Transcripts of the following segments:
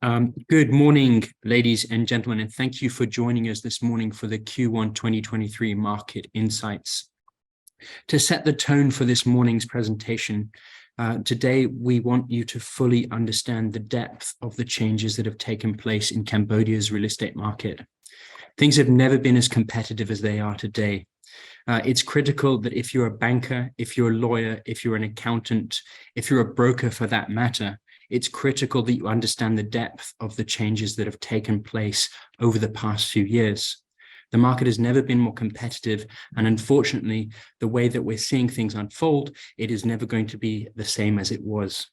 Good morning, ladies and gentlemen, and thank you for joining us this morning for the Q1 2023 Market Insights. To set the tone for this morning's presentation, today we want you to fully understand the depth of the changes that have taken place in Cambodia's real estate market. Things have never been as competitive as they are today. It's critical that if you're a banker, if you're a lawyer, if you're an accountant, if you're a broker for that matter, it's critical that you understand the depth of the changes that have taken place over the past few years. The market has never been more competitive, and unfortunately, the way that we're seeing things unfold, it is never going to be the same as it was.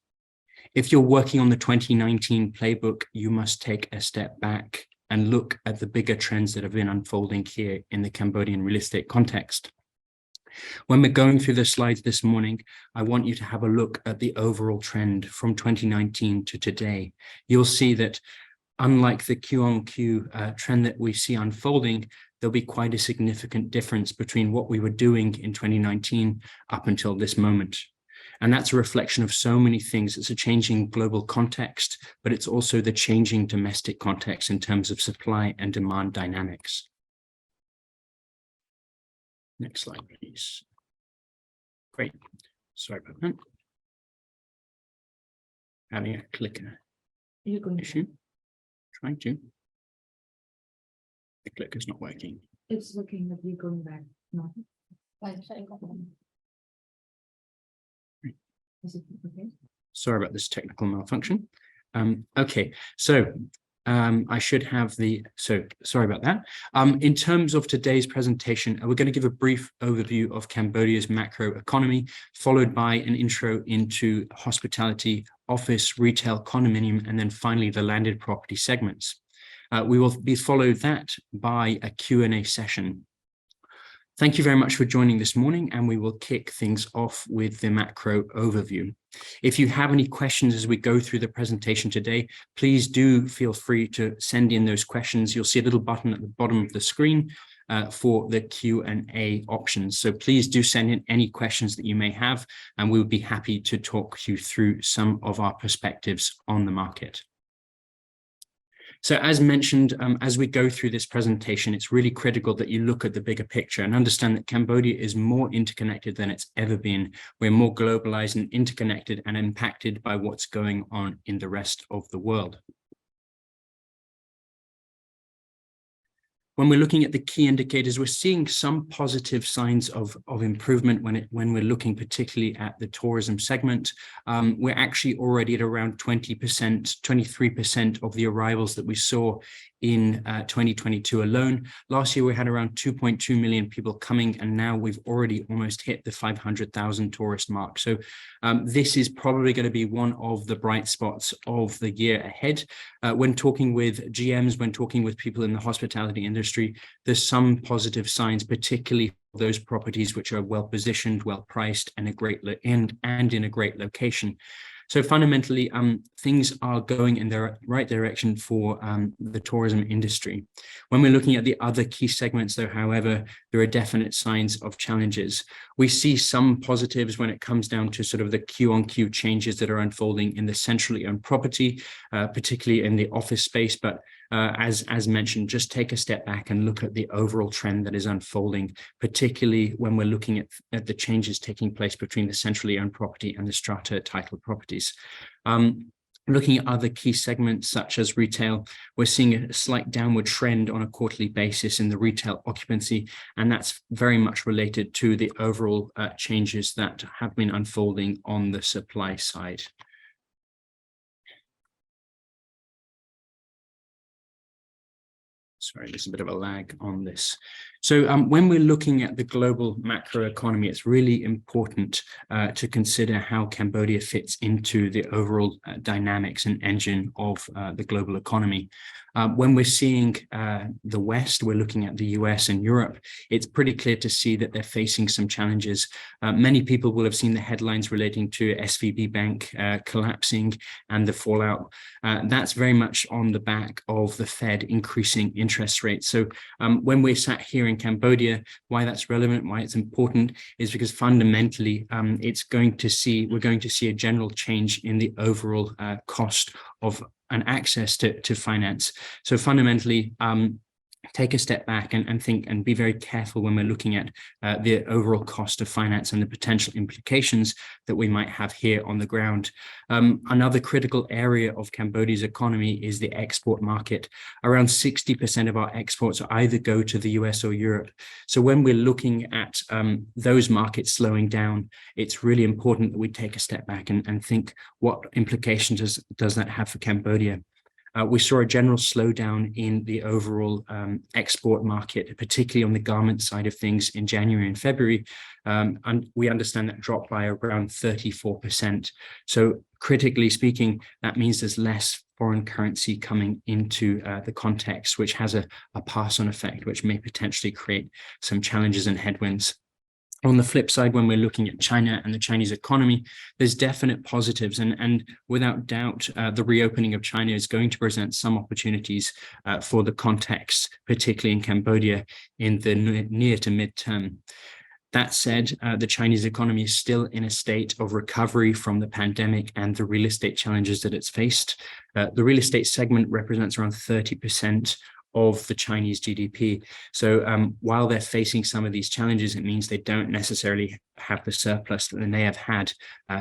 If you're working on the 2019 playbook, you must take a step back and look at the bigger trends that have been unfolding here in the Cambodian real estate context. When we're going through the slides this morning, I want you to have a look at the overall trend from 2019 to today. You'll see that unlike the Q-on-Q trend that we see unfolding, there'll be quite a significant difference between what we were doing in 2019 up until this moment. And that's a reflection of so many things. It's a changing global context, but it's also the changing domestic context in terms of supply and demand dynamics. Next slide, please. Great. Sorry about that. Having a clicker issue. Trying to. The clicker's not working. It's looking like you're going back. No. Is it okay? Sorry about this technical malfunction. Okay, so I should have sorry about that. In terms of today's presentation, we're going to give a brief overview of Cambodia's macro economy, followed by an intro into hospitality, office, retail, condominium, and then finally the landed property segments. We will be followed that by a Q&A session. Thank you very much for joining this morning, and we will kick things off with the macro overview. If you have any questions as we go through the presentation today, please do feel free to send in those questions. You'll see a little button at the bottom of the screen for the Q&A options. So please do send in any questions that you may have, and we would be happy to talk you through some of our perspectives on the market. So as mentioned, as we go through this presentation, it's really critical that you look at the bigger picture and understand that Cambodia is more interconnected than it's ever been. We're more globalized and interconnected and impacted by what's going on in the rest of the world. When we're looking at the key indicators, we're seeing some positive signs of improvement when we're looking particularly at the tourism segment. We're actually already at around 20%, 23% of the arrivals that we saw in 2022 alone. Last year, we had around 2.2 million people coming, and now we've already almost hit the 500,000 tourist mark. So this is probably going to be one of the bright spots of the year ahead. When talking with GMs, when talking with people in the hospitality industry, there's some positive signs, particularly those properties which are well positioned, well priced, and in a great location. So fundamentally, things are going in the right direction for the tourism industry. When we're looking at the other key segments, though, however, there are definite signs of challenges. We see some positives when it comes down to sort of the Q-on-Q changes that are unfolding in the centrally owned property, particularly in the office space. But as mentioned, just take a step back and look at the overall trend that is unfolding, particularly when we're looking at the changes taking place between the centrally owned property and the strata titled properties. Looking at other key segments such as retail, we're seeing a slight downward trend on a quarterly basis in the retail occupancy, and that's very much related to the overall changes that have been unfolding on the supply side. Sorry, there's a bit of a lag on this. So when we're looking at the global macro economy, it's really important to consider how Cambodia fits into the overall dynamics and engine of the global economy. When we're seeing the West, we're looking at the US and Europe, it's pretty clear to see that they're facing some challenges. Many people will have seen the headlines relating to SVB Bank collapsing and the fallout. That's very much on the back of the Fed increasing interest interest rates. So when we're sat here in Cambodia, why that's relevant, why it's important, is because fundamentally we're going to see a general change in the overall cost of and access to finance. So fundamentally, take a step back and think and be very careful when we're looking at the overall cost of finance and the potential implications that we might have here on the ground. Another critical area of Cambodia's economy is the export market. Around 60% of our exports either go to the US or Europe. So when we're looking at those markets slowing down, it's really important that we take a step back and think what implications does that have for Cambodia. We saw a general slowdown in the overall export market, particularly on the garment side of things in January and February. And we understand that dropped by around 34%. So critically speaking, that means there's less foreign currency coming into the context, which has a pass-on effect, which may potentially create some challenges and headwinds. On the flip side, when we're looking at China and the Chinese economy, there's definite positives. And without doubt, the reopening of China is going to present some opportunities for the context, particularly in Cambodia, in the near to mid-term. That said, the Chinese economy is still in a state of recovery from the pandemic and the real estate challenges that it's faced. The real estate segment represents around 30% of the Chinese GDP. So while they're facing some of these challenges, it means they don't necessarily have the surplus that they may have had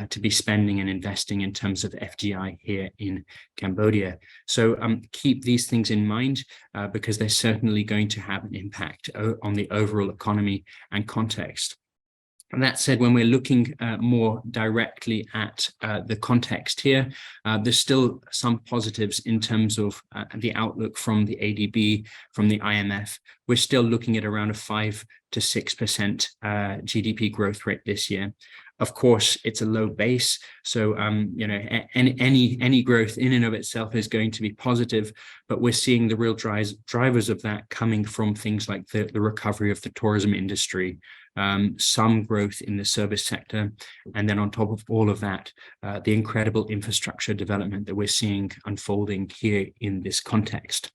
to be spending and investing in terms of FDI here in Cambodia. So keep these things in mind because they're certainly going to have an impact on the overall economy and context. And that said, when we're looking more directly at the context here, there's still some positives in terms of the outlook from the ADB, from the IMF. We're still looking at around a 5 to 6% GDP growth rate this year. Of course, it's a low base, so any growth in and of itself is going to be positive, but we're seeing the real drivers of that coming from things like the recovery of the tourism industry, some growth in the service sector, and then on top of all of that, the incredible infrastructure development that we're seeing unfolding here in this context.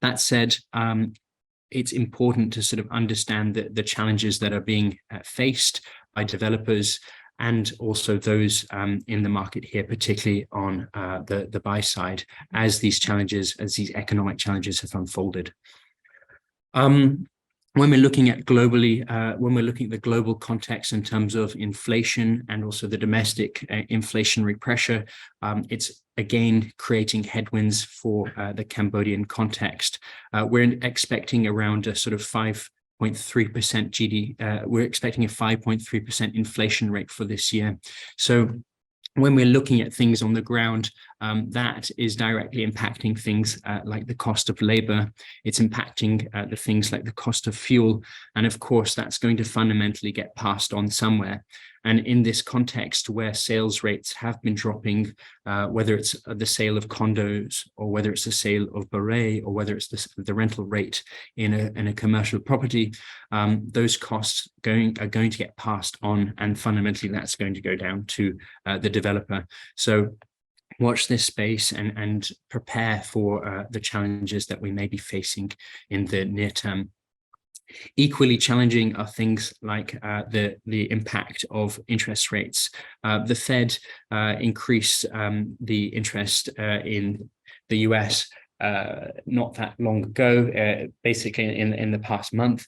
That said, it's important to sort of understand the challenges that are being faced by developers and also those in the market here, particularly on the buy side, as these economic challenges have unfolded. When we're looking at the global context in terms of inflation and also the domestic inflationary pressure, it's again creating headwinds for the Cambodian context. We're expecting around a sort of 5.3% GDP. We're expecting a 5.3% inflation rate for this year. So when we're looking at things on the ground, that is directly impacting things like the cost of labor. It's impacting the things like the cost of fuel. And of course, that's going to fundamentally get passed on somewhere. And in this context where sales rates have been dropping, whether it's the sale of condos or whether it's the sale of beret or whether it's the rental rate in a commercial property, those costs are going to get passed on, and fundamentally that's going to go down to the developer. So watch this space and prepare for the challenges that we may be facing in the near term. Equally challenging are things like the impact of interest rates. The Fed increased the interest in the US not that long ago, basically in the past month.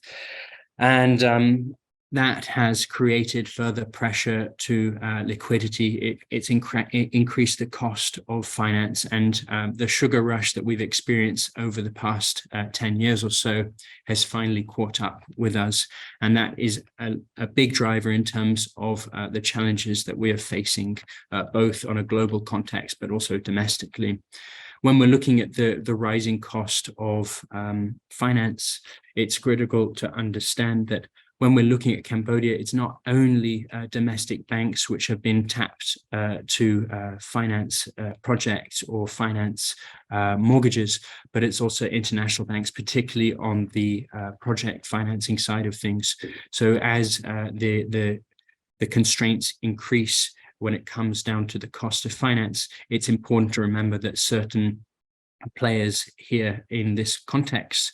And that has created further pressure to liquidity. It's increased the cost of finance, and the sugar rush that we've experienced over the past 10 years or so has finally caught up with us. And that is a big driver in terms of the challenges that we are facing, both on a global context, but also domestically. When we're looking at the rising cost of finance, it's critical to understand that when we're looking at Cambodia, it's not only domestic banks which have been tapped to finance projects or finance mortgages, but it's also international banks, particularly on the project financing side of things. So as the constraints increase when it comes down to the cost of finance, it's important to remember that certain players here in this context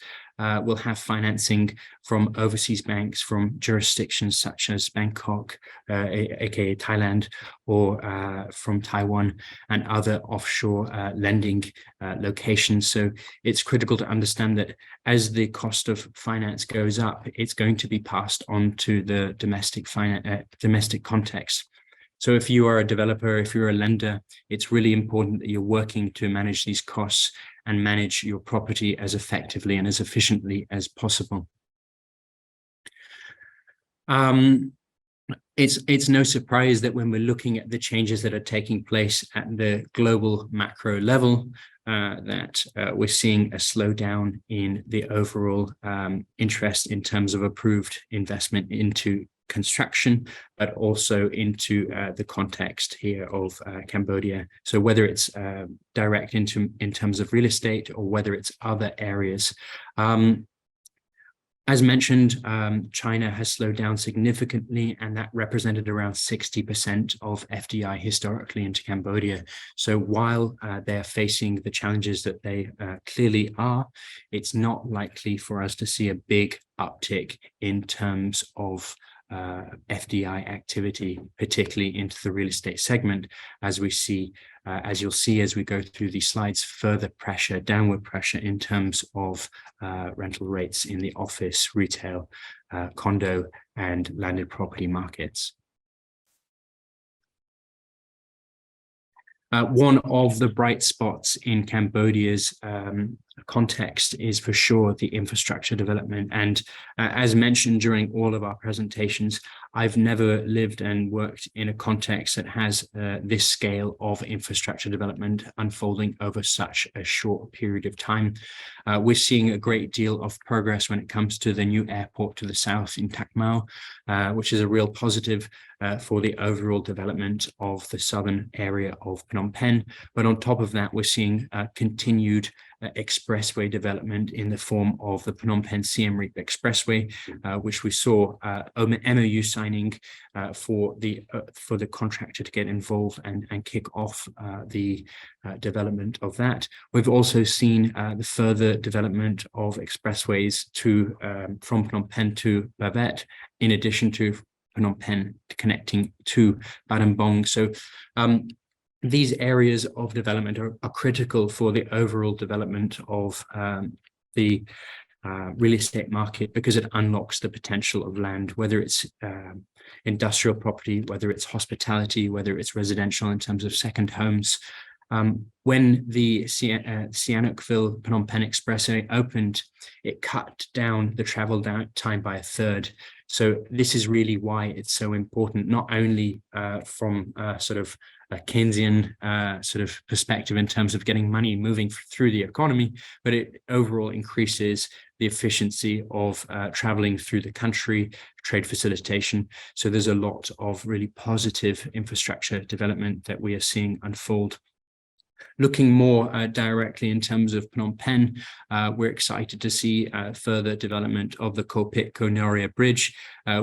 will have financing from overseas banks from jurisdictions such as Bangkok, aka Thailand, or from Taiwan and other offshore lending locations. So it's critical to understand that as the cost of finance goes up, it's going to be passed on to the domestic context. So if you are a developer, if you're a lender, it's really important that you're working to manage these costs and manage your property as effectively and as efficiently as possible. It's no surprise that when we're looking at the changes that are taking place at the global macro level, that we're seeing a slowdown in the overall interest in terms of approved investment into construction, but also into the context here of Cambodia. So whether it's direct in terms of real estate or whether it's other areas. As mentioned, China has slowed down significantly, and that represented around 60% of FDI historically into Cambodia. So while they're facing the challenges that they clearly are, it's not likely for us to see a big uptick in terms of FDI activity, particularly into the real estate segment, as we see, as you'll see as we go through these slides, further pressure, downward pressure in terms of rental rates in the office, retail, condo, and landed property markets. One of the bright spots in Cambodia's context is for sure the infrastructure development. And as mentioned during all of our presentations, I've never lived and worked in a context that has this scale of infrastructure development unfolding over such a short period of time. We're seeing a great deal of progress when it comes to the new airport to the south in Tak Mau, which is a real positive for the overall development of the southern area of Phnom Penh. But on top of that, we're seeing continued expressway development in the form of the Phnom Penh Siem Reap Expressway, which we saw MOU signing for the contractor to get involved and kick off the development of that. We've also seen the further development of expressways to from Phnom Penh to Bavet, in addition to Phnom Penh connecting to Battambang. So these areas of development are critical for the overall development of the real estate market, because it unlocks the potential of land, whether it's industrial property, whether it's hospitality, whether it's residential in terms of second homes. When the Sihanoukville Phnom Penh Expressway opened, it cut down the travel time by a third. So this is really why it's so important, not only from sort of a Keynesian sort of perspective in terms of getting money moving through the economy, but it overall increases the efficiency of traveling through the country, trade facilitation. So there's a lot of really positive infrastructure development that we are seeing unfold. Looking more directly in terms of Phnom Penh, we're excited to see further development of the Koh Pit Koh Noria Bridge,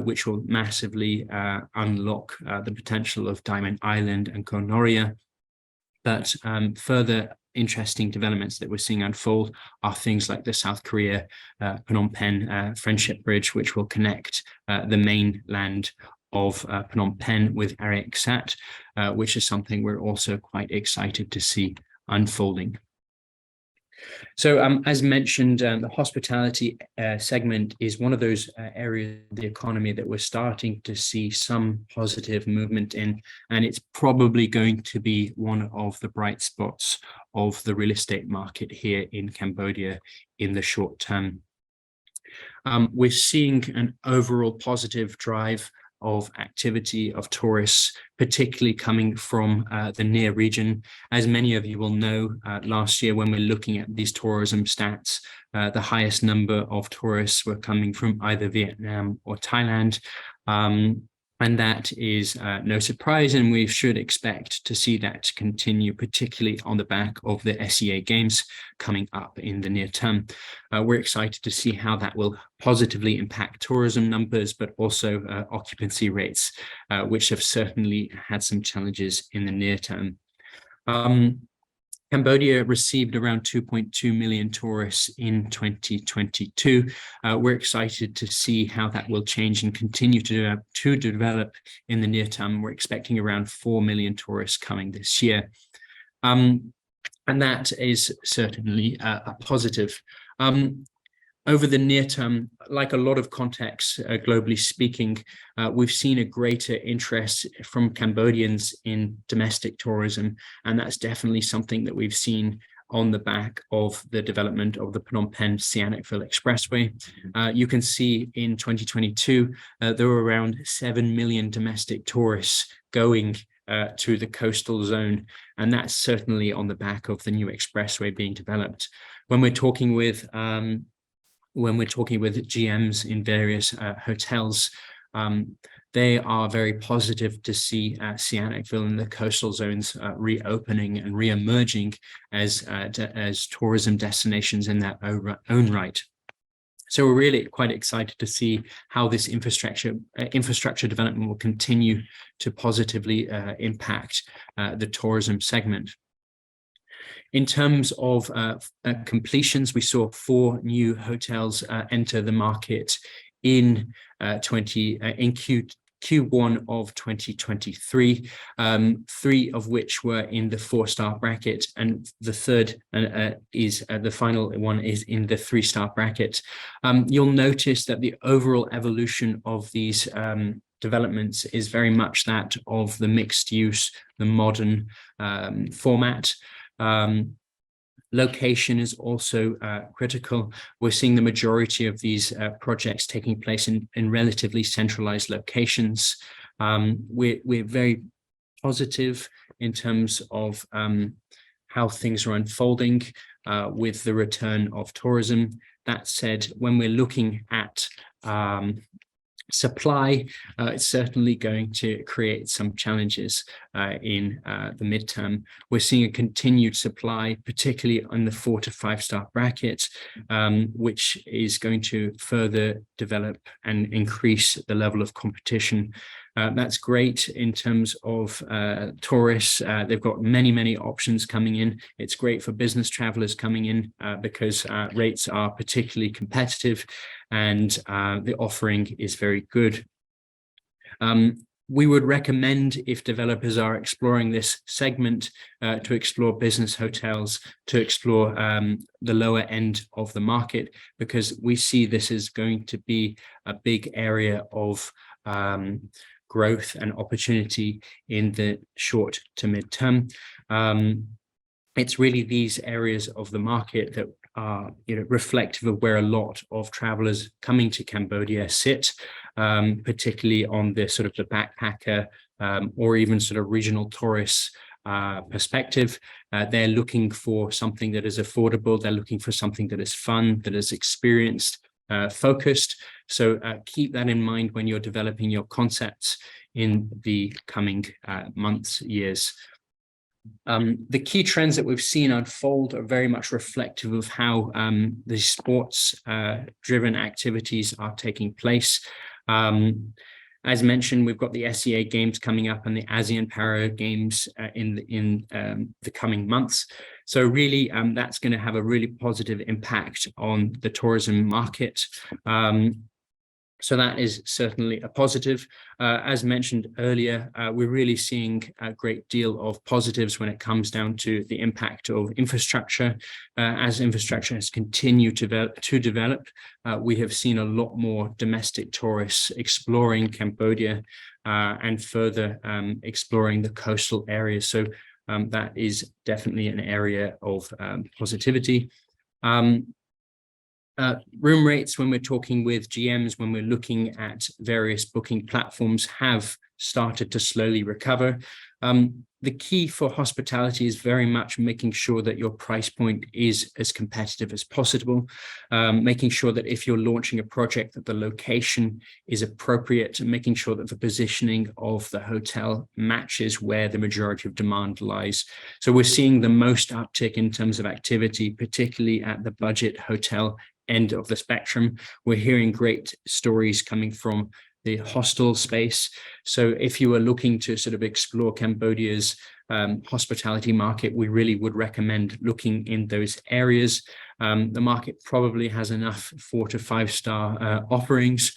which will massively unlock the potential of Diamond Island and Koh Noria. But further interesting developments that we're seeing unfold are things like the South Korea Phnom Penh Friendship Bridge, which will connect the mainland of Phnom Penh with Ariak Sat, which is something we're also quite excited to see unfolding. So as mentioned, the hospitality segment is one of those areas of the economy that we're starting to see some positive movement in, and it's probably going to be one of the bright spots of the real estate market here in Cambodia in the short term. We're seeing an overall positive drive of activity of tourists, particularly coming from the near region. As many of you will know, last year when we're looking at these tourism stats, the highest number of tourists were coming from either Vietnam or Thailand. And that is no surprise, and we should expect to see that continue, particularly on the back of the SEA Games coming up in the near term. We're excited to see how that will positively impact tourism numbers, but also occupancy rates, which have certainly had some challenges in the near term. Cambodia received around 2.2 million tourists in 2022. We're excited to see how that will change and continue to develop in the near term. We're expecting around 4 million tourists coming this year. And that is certainly a positive. Over the near term, like a lot of contexts, globally speaking, we've seen a greater interest from Cambodians in domestic tourism, and that's definitely something that we've seen on the back of the development of the Phnom Penh Sihanoukville Expressway. You can see in 2022, there were around 7 million domestic tourists going to the coastal zone, and that's certainly on the back of the new expressway being developed. When we're talking with GMs in various hotels, they are very positive to see Sihanoukville and the coastal zones reopening and re-emerging as tourism destinations in their own right. So we're really quite excited to see how this infrastructure development will continue to positively impact the tourism segment. In terms of completions, we saw 4 new hotels enter the market in Q1 of 2023, 3 of which were in the 4-star bracket, and the third is the final one is in the 3-star bracket. You'll notice that the overall evolution of these developments is very much that of the mixed use, the modern format. Location is also critical. We're seeing the majority of these projects taking place in relatively centralized locations. We're very positive in terms of how things are unfolding with the return of tourism. That said, when we're looking at supply, it's certainly going to create some challenges in the midterm. We're seeing a continued supply, particularly on the 4 to 5-star bracket, which is going to further develop and increase the level of competition. That's great in terms of tourists. They've got many options coming in. It's great for business travelers coming in because rates are particularly competitive and the offering is very good. We would recommend, if developers are exploring this segment, to explore business hotels, to explore the lower end of the market, because we see this is going to be a big area of growth and opportunity in the short to mid-term. It's really these areas of the market that are reflective of where a lot of travelers coming to Cambodia sit, particularly on the sort of the backpacker or even sort of regional tourist perspective. They're looking for something that is affordable. They're looking for something that is fun, that is experienced, focused. So keep that in mind when you're developing your concepts in the coming months, years. The key trends that we've seen unfold are very much reflective of how the sports driven activities are taking place. As mentioned, we've got the SEA Games coming up and the ASEAN Para Games in the coming months. So really, that's going to have a really positive impact on the tourism market. So that is certainly a positive. As mentioned earlier, we're really seeing a great deal of positives when it comes down to the impact of infrastructure. As infrastructure has continued to develop, we have seen a lot more domestic tourists exploring Cambodia and further exploring the coastal areas. So that is definitely an area of positivity. Room rates, when we're talking with GMs, when we're looking at various booking platforms, have started to slowly recover. The key for hospitality is very much making sure that your price point is as competitive as possible, making sure that if you're launching a project that the location is appropriate, and making sure that the positioning of the hotel matches where the majority of demand lies. So we're seeing the most uptick in terms of activity, particularly at the budget hotel end of the spectrum. We're hearing great stories coming from the hostel space. So if you are looking to sort of explore Cambodia's hospitality market, we really would recommend looking in those areas. The market probably has enough 4 to 5 star offerings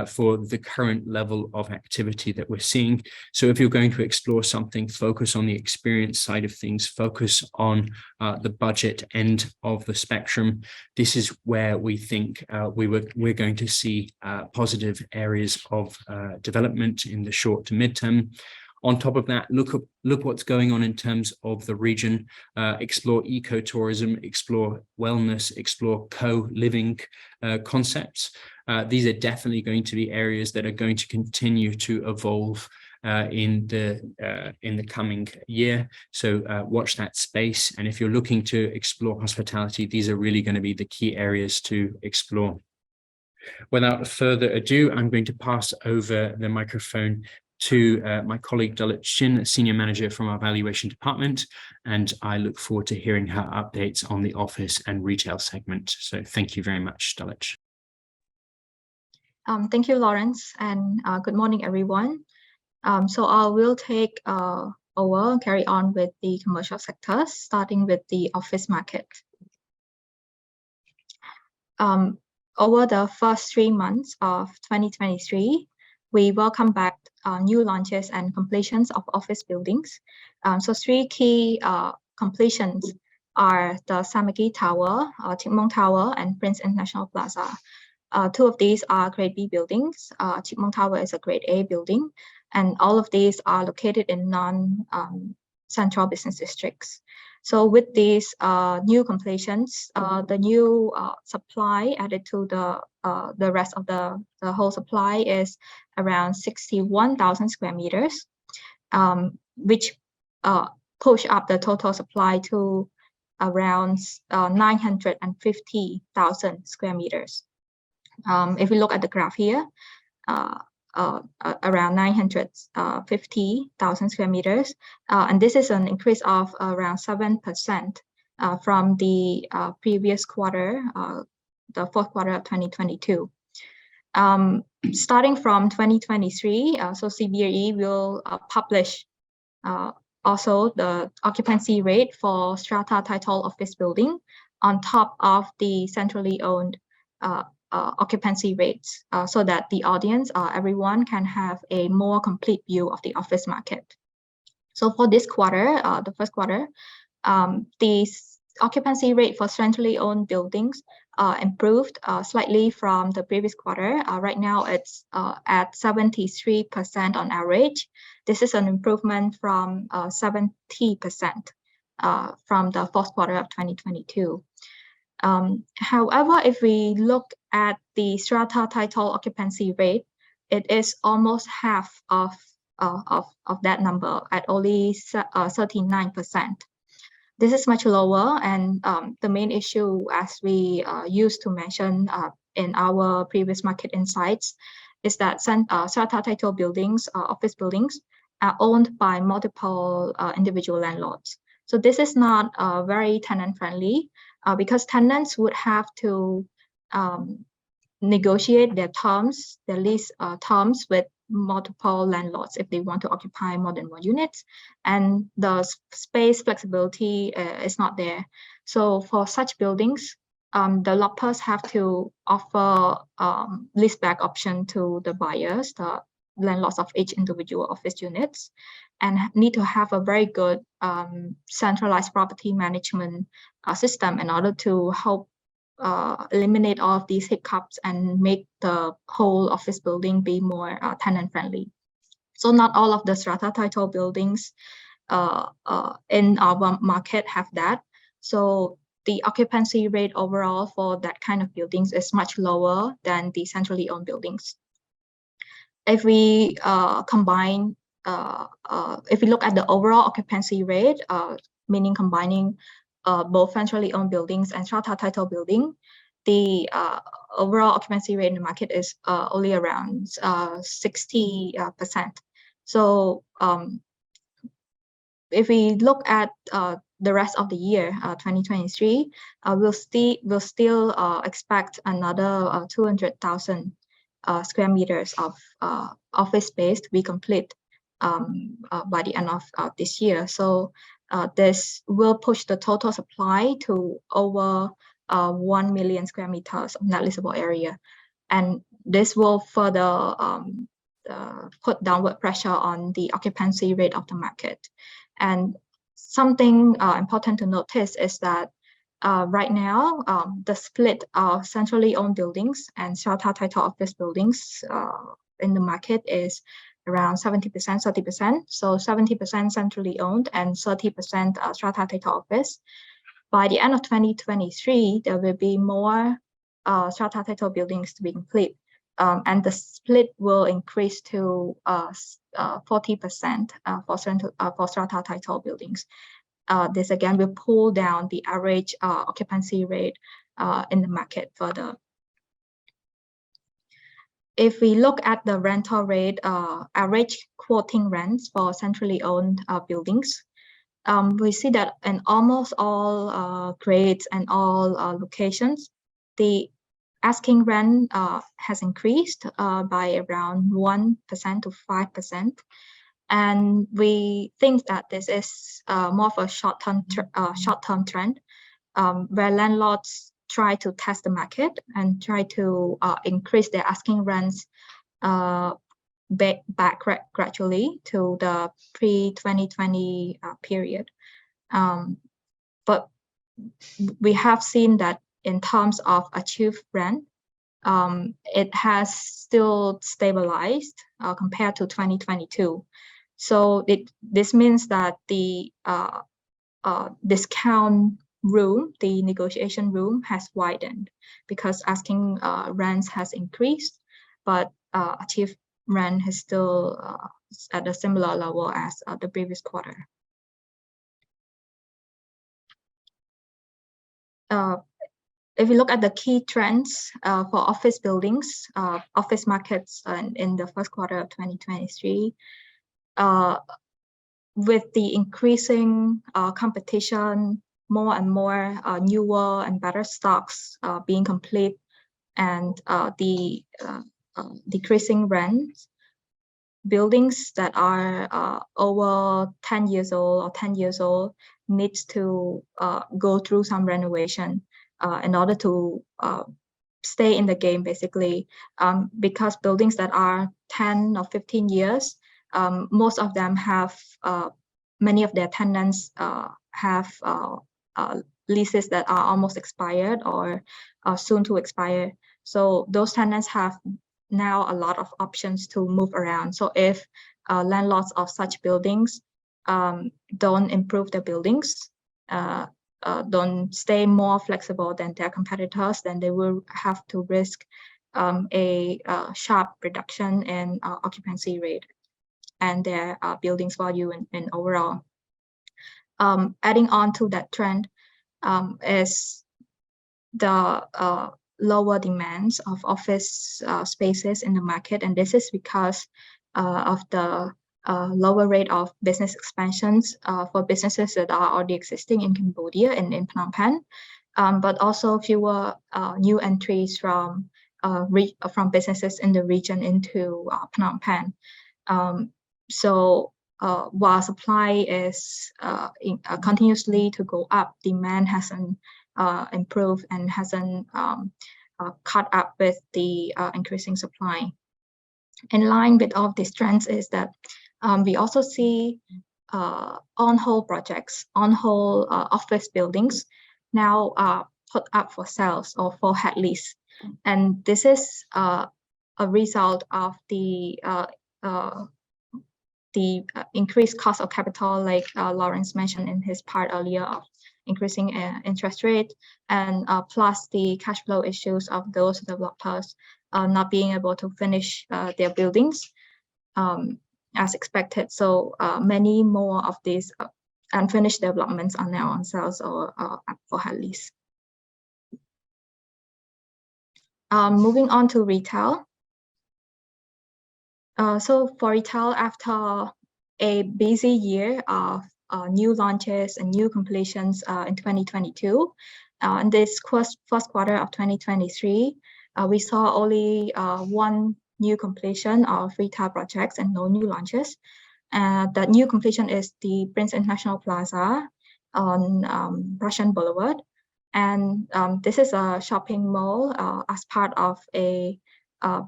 for the current level of activity that we're seeing. So if you're going to explore something, focus on the experience side of things, focus on the budget end of the spectrum. This is where we think we're going to see positive areas of development in the short to midterm. On top of that, look what's going on in terms of the region, explore ecotourism, explore wellness, explore co-living concepts. These are definitely going to be areas that are going to continue to evolve in the coming year. So watch that space. And if you're looking to explore hospitality, these are really going to be the key areas to explore. Without further ado, I'm going to pass over the microphone to my colleague Daluch Chin, Senior Manager from our Valuation Department, and I look forward to hearing her updates on the office and retail segment. So thank you very much, Daluch. Thank you, Lawrence, and good morning, everyone. So I will take over and carry on with the commercial sectors, starting with the office market. Over the first 3 months of 2023, we welcome back new launches and completions of office buildings. So 3 key completions are the Samaki Tower, Chik Mong Tower, and Prince International Plaza. 2 of these are Grade B buildings. Chik Mong Tower is a Grade A building, and all of these are located in non-central business districts. So with these new completions, the new supply added to the rest of the whole supply is around 61,000 square meters, which push up the total supply to around 950,000 square meters. If we look at the graph here, around 950,000 square meters, and this is an increase of around 7% from the previous quarter, the 4th quarter of 2022. Starting from 2023, so CBRE will publish also the occupancy rate for strata title office building on top of the centrally owned occupancy rates, so that the audience, everyone can have a more complete view of the office market. So for this quarter, the 1st quarter, the occupancy rate for centrally owned buildings improved slightly from the previous quarter. Right now it's at 73% on average. This is an improvement from 70% from the 4th quarter of 2022. However, if we look at the strata title occupancy rate, it is almost half of that number at only 39%. This is much lower, and the main issue, as we used to mention in our previous market insights, is that strata title buildings, office buildings, are owned by multiple individual landlords. So this is not very tenant-friendly, because tenants would have to negotiate their terms, their lease terms with multiple landlords if they want to occupy more than 1 unit, and the space flexibility is not there. So for such buildings, developers have to offer leaseback option to the buyers, the landlords of each individual office units, and need to have a very good centralized property management system in order to help eliminate all of these hiccups and make the whole office building be more tenant-friendly. So not all of the strata title buildings in our market have that. So the occupancy rate overall for that kind of buildings is much lower than the centrally owned buildings. If we combine, if we look at the overall occupancy rate, meaning combining both centrally owned buildings and strata title building, the overall occupancy rate in the market is only around 60%. So if we look at the rest of the year, 2023, we'll still expect another 200,000 square meters of office space to be complete by the end of this year. So this will push the total supply to over 1 million square meters of net leasable area. And this will further put downward pressure on the occupancy rate of the market. And something important to notice is that right now, the split of centrally owned buildings and strata title office buildings in the market is around 70%, 30%. So 70% centrally owned and 30% strata title office. By the end of 2023, there will be more strata title buildings to be complete. And the split will increase to 40% for strata title buildings. This again will pull down the average occupancy rate in the market further. If we look at the rental rate, average quoting rents for centrally owned buildings, we see that in almost all grades and all locations, the asking rent has increased by around 1% to 5%. And we think that this is more of a short-term trend where landlords try to test the market and try to increase their asking rents back gradually to the pre-2020 period. But we have seen that in terms of achieved rent, it has still stabilized compared to 2022. So this means that the discount room, the negotiation room has widened because asking rents has increased, but achieved rent is still at a similar level as the previous quarter. If we look at the key trends for office buildings, office markets in the first quarter of 2023, with the increasing competition, more and more newer and better stocks being complete, and the decreasing rents, buildings that are over 10 years old or 10 years old needs to go through some renovation in order to stay in the game, basically, because buildings that are 10 or 15 years, most of them have, many of their tenants have leases that are almost expired or soon to expire. So those tenants have now a lot of options to move around. So if landlords of such buildings don't improve their buildings, don't stay more flexible than their competitors, then they will have to risk a sharp reduction in occupancy rate and their buildings value and overall. Adding on to that trend is the lower demands of office spaces in the market, and this is because of the lower rate of business expansions for businesses that are already existing in Cambodia and in Phnom Penh, but also fewer new entries from businesses in the region into Phnom Penh. So while supply is continuously to go up, demand hasn't improved and hasn't caught up with the increasing supply. In line with all of these trends is that we also see on-hold projects, on-hold office buildings now put up for sales or for head lease. And this is a result of the increased cost of capital, like Lawrence mentioned in his part earlier, of increasing interest rate, and plus the cash flow issues of those developers not being able to finish their buildings as expected. So many more of these unfinished developments are now on sales or up for head lease. Moving on to retail. So for retail, after a busy year of new launches and new completions in 2022, in this first quarter of 2023, we saw only one new completion of retail projects and no new launches. The new completion is the Prince International Plaza on Russian Boulevard. And this is a shopping mall as part of a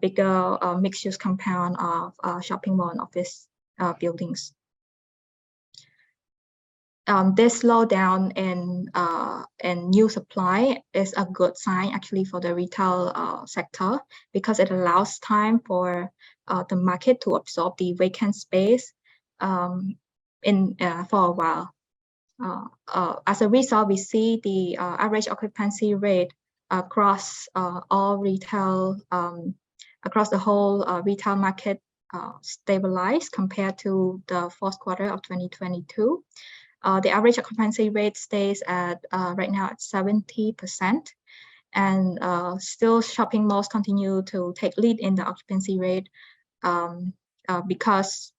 bigger mixed-use compound of shopping mall and office buildings. This slowdown in new supply is a good sign actually for the retail sector, because it allows time for the market to absorb the vacant space for a while. As a result, we see the average occupancy rate across all retail, across the whole retail market stabilized compared to the fourth quarter of 2022. The average occupancy rate stays at right now at 70%, and still shopping malls continue to take lead in the occupancy rate because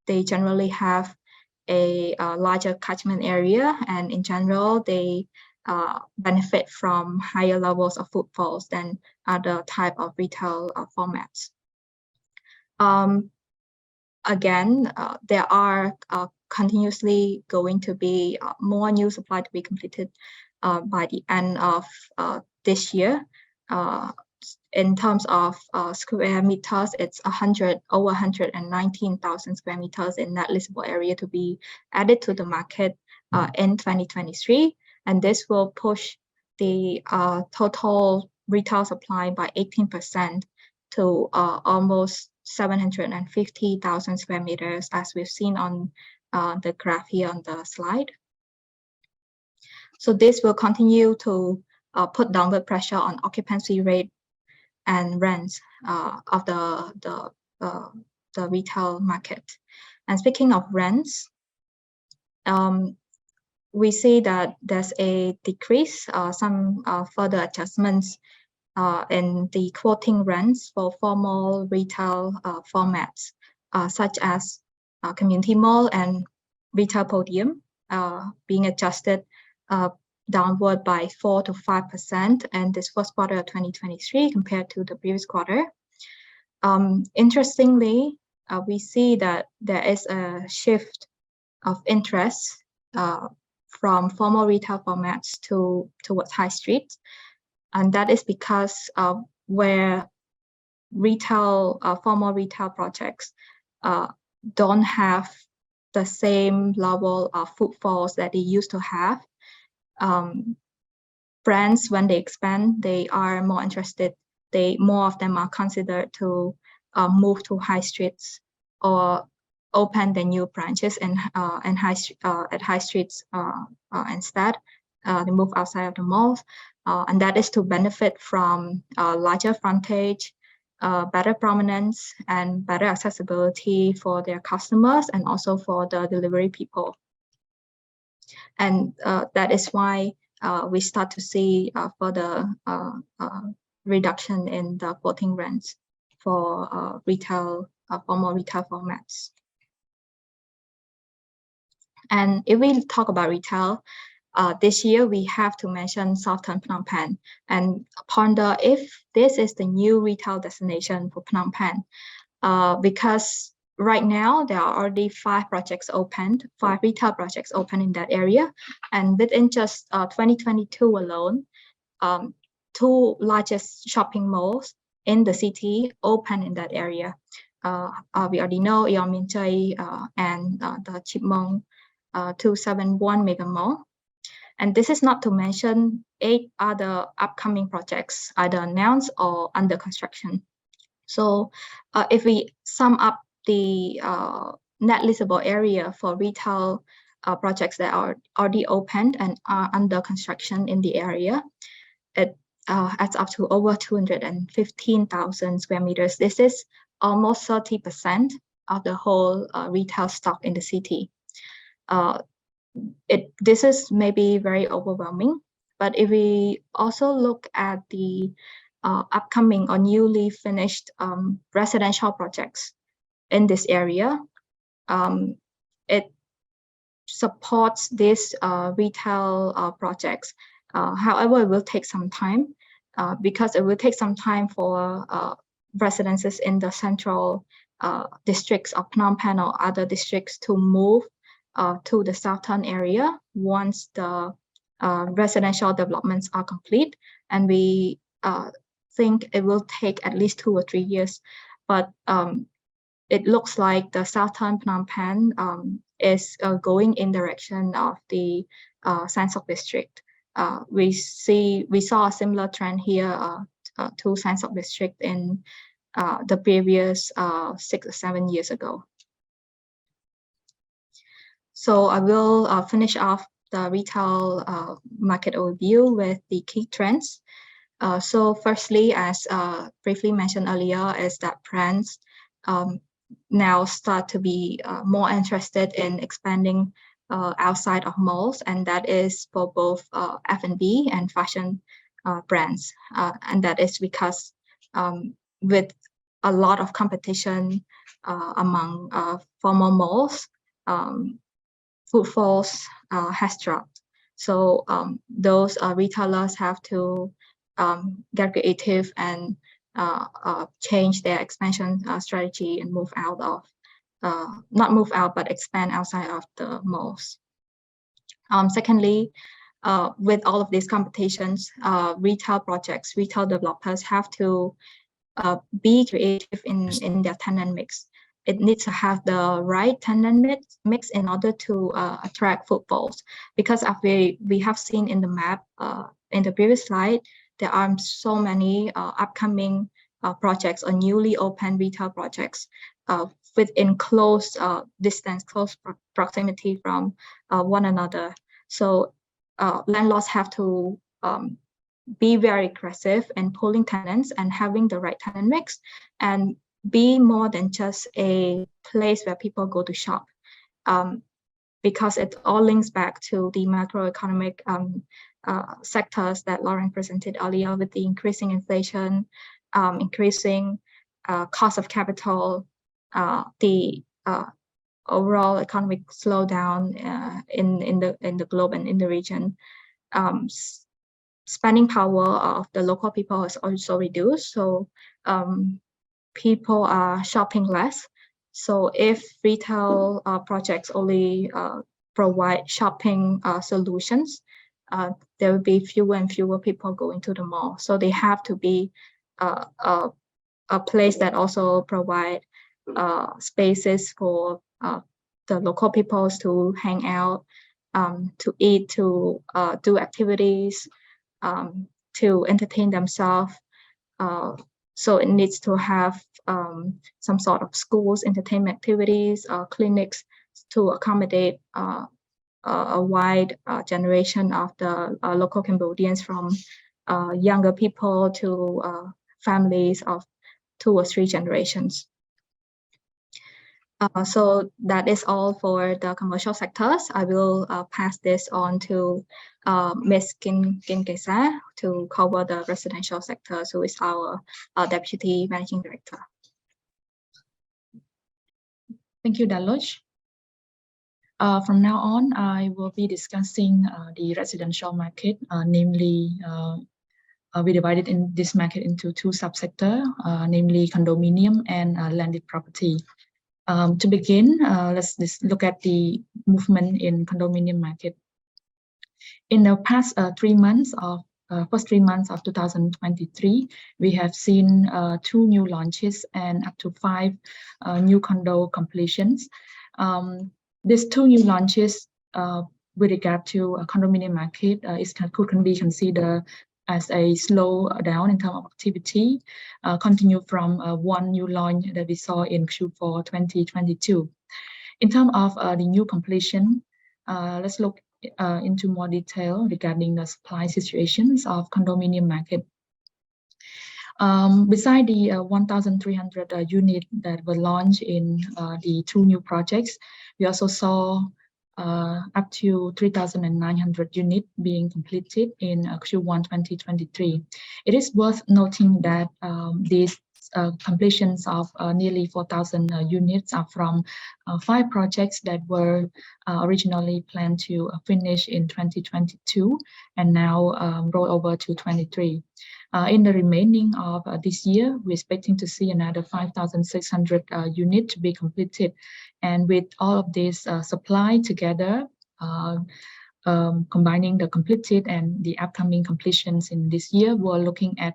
they generally have a larger catchment area, and in general they benefit from higher levels of footfalls than other type of retail formats. Again, there are continuously going to be more new supply to be completed by the end of this year. In terms of square meters, it's over 119,000 square meters in net leasable area to be added to the market in 2023, and this will push the total retail supply by 18% to almost 750,000 square meters, as we've seen on the graph here on the slide. So this will continue to put downward pressure on occupancy rate and rents of the retail market. And speaking of rents, we see that there's a decrease, some further adjustments in the quoting rents for formal retail formats, such as community mall and retail podium, being adjusted downward by 4 to 5% in this first quarter of 2023 compared to the previous quarter. Interestingly, we see that there is a shift of interest from formal retail formats towards high streets, and that is because where retail formal retail projects don't have the same level of footfalls that they used to have. Brands, when they expand, they are more interested. More of them are considered to move to high streets or open the new branches at high streets instead. They move outside of the malls, and that is to benefit from larger frontage, better prominence, and better accessibility for their customers and also for the delivery people. And that is why we start to see further reduction in the quoting rents for formal retail formats. And if we talk about retail, this year we have to mention Southern Phnom Penh and ponder if this is the new retail destination for Phnom Penh, because right now there are already 5 retail projects opened in that area, and within just 2022 alone, 2 largest shopping malls in the city opened in that area. We already know Eon Min Chai and the Chipmong 271 Mega Mall. And this is not to mention 8 other upcoming projects, either announced or under construction. So if we sum up the net leasable area for retail projects that are already opened and are under construction in the area, it adds up to over 215,000 square meters. This is almost 30% of the whole retail stock in the city. This is maybe very overwhelming, but if we also look at the upcoming or newly finished residential projects in this area, it supports these retail projects. However, it will take some time because it will take some time for residences in the central districts of Phnom Penh or other districts to move to the southern area once the residential developments are complete. And we think it will take at least 2 or 3 years. But it looks like the southern Phnom Penh is going in direction of the San Sok district. We saw a similar trend here to San Sok district in the previous 6 or 7 years ago. So I will finish off the retail market overview with the key trends. So firstly, as briefly mentioned earlier, is that brands now start to be more interested in expanding outside of malls, and that is for both F&B and fashion brands. And that is because with a lot of competition among former malls, footfalls has dropped. So those retailers have to get creative and change their expansion strategy and move out of, not move out, but expand outside of the malls. Secondly, with all of these competitions, retail projects, retail developers have to be creative in their tenant mix. It needs to have the right tenant mix in order to attract footfalls. Because as we have seen in the map in the previous slide, there are so many upcoming projects or newly opened retail projects within close distance, close proximity from one another. So landlords have to be very aggressive in pulling tenants and having the right tenant mix, and be more than just a place where people go to shop, because it all links back to the macroeconomic sectors that Lauren presented earlier, with the increasing inflation, increasing cost of capital, the overall economic slowdown in the globe and in the region. Spending power of the local people is also reduced, so people are shopping less. So if retail projects only provide shopping solutions, there will be fewer and fewer people going to the mall. So they have to be a place that also provide spaces for the local peoples to hang out, to eat, to do activities, to entertain themselves. So it needs to have some sort of schools, entertainment activities, clinics to accommodate a wide generation of the local Cambodians, from younger people to families of 2 or 3 generations. So that is all for the commercial sectors. I will pass this on to Ms. Kinkesa to cover the residential sector, who is our Deputy Managing Director. Thank you, Daluch. From now on, I will be discussing the residential market, namely we divided in this market into 2 subsectors, namely condominium and landed property. To begin, let's just look at the movement in condominium market. In the past 3 months of first 3 months of 2023, we have seen 2 new launches and up to 5 new condo completions. These 2 new launches with regard to a condominium market can be considered as a slow down in terms of activity, continue from 1 new launch that we saw in Q4 2022. In terms of the new completion, let's look into more detail regarding the supply situations of condominium market. Beside the 1,300 units that were launched in the 2 new projects, we also saw up to 3,900 units being completed in Q1 2023. It is worth noting that these completions of nearly 4,000 units are from 5 projects that were originally planned to finish in 2022 and now roll over to 23. In the remaining of this year, we're expecting to see another 5,600 units to be completed. And with all of this supply together, combining the completed and the upcoming completions in this year, we're looking at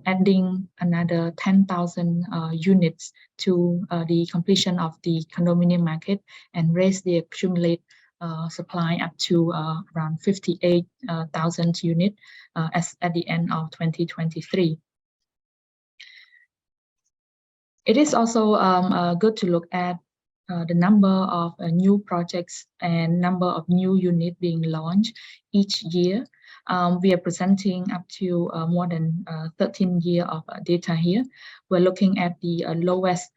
adding another 10,000 units to the completion of the condominium market and raise the accumulated supply up to around 58,000 units as at the end of 2023. It is also good to look at the number of new projects and number of new units being launched each year. We are presenting up to more than 13 years of data here. We're looking at the lowest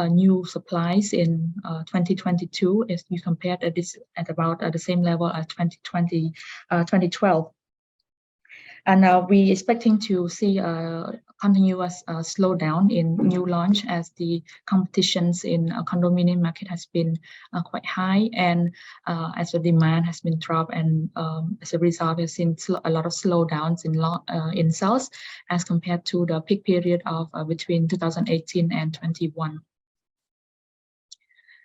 new supplies in 2022 if you compare this at about the same level as 2012. And we're expecting to see a continuous slowdown in new launch as the competitions in condominium market has been quite high, and as the demand has been dropped, and as a result, we've seen a lot of slowdowns in sales as compared to the peak period of between 2018 and 21.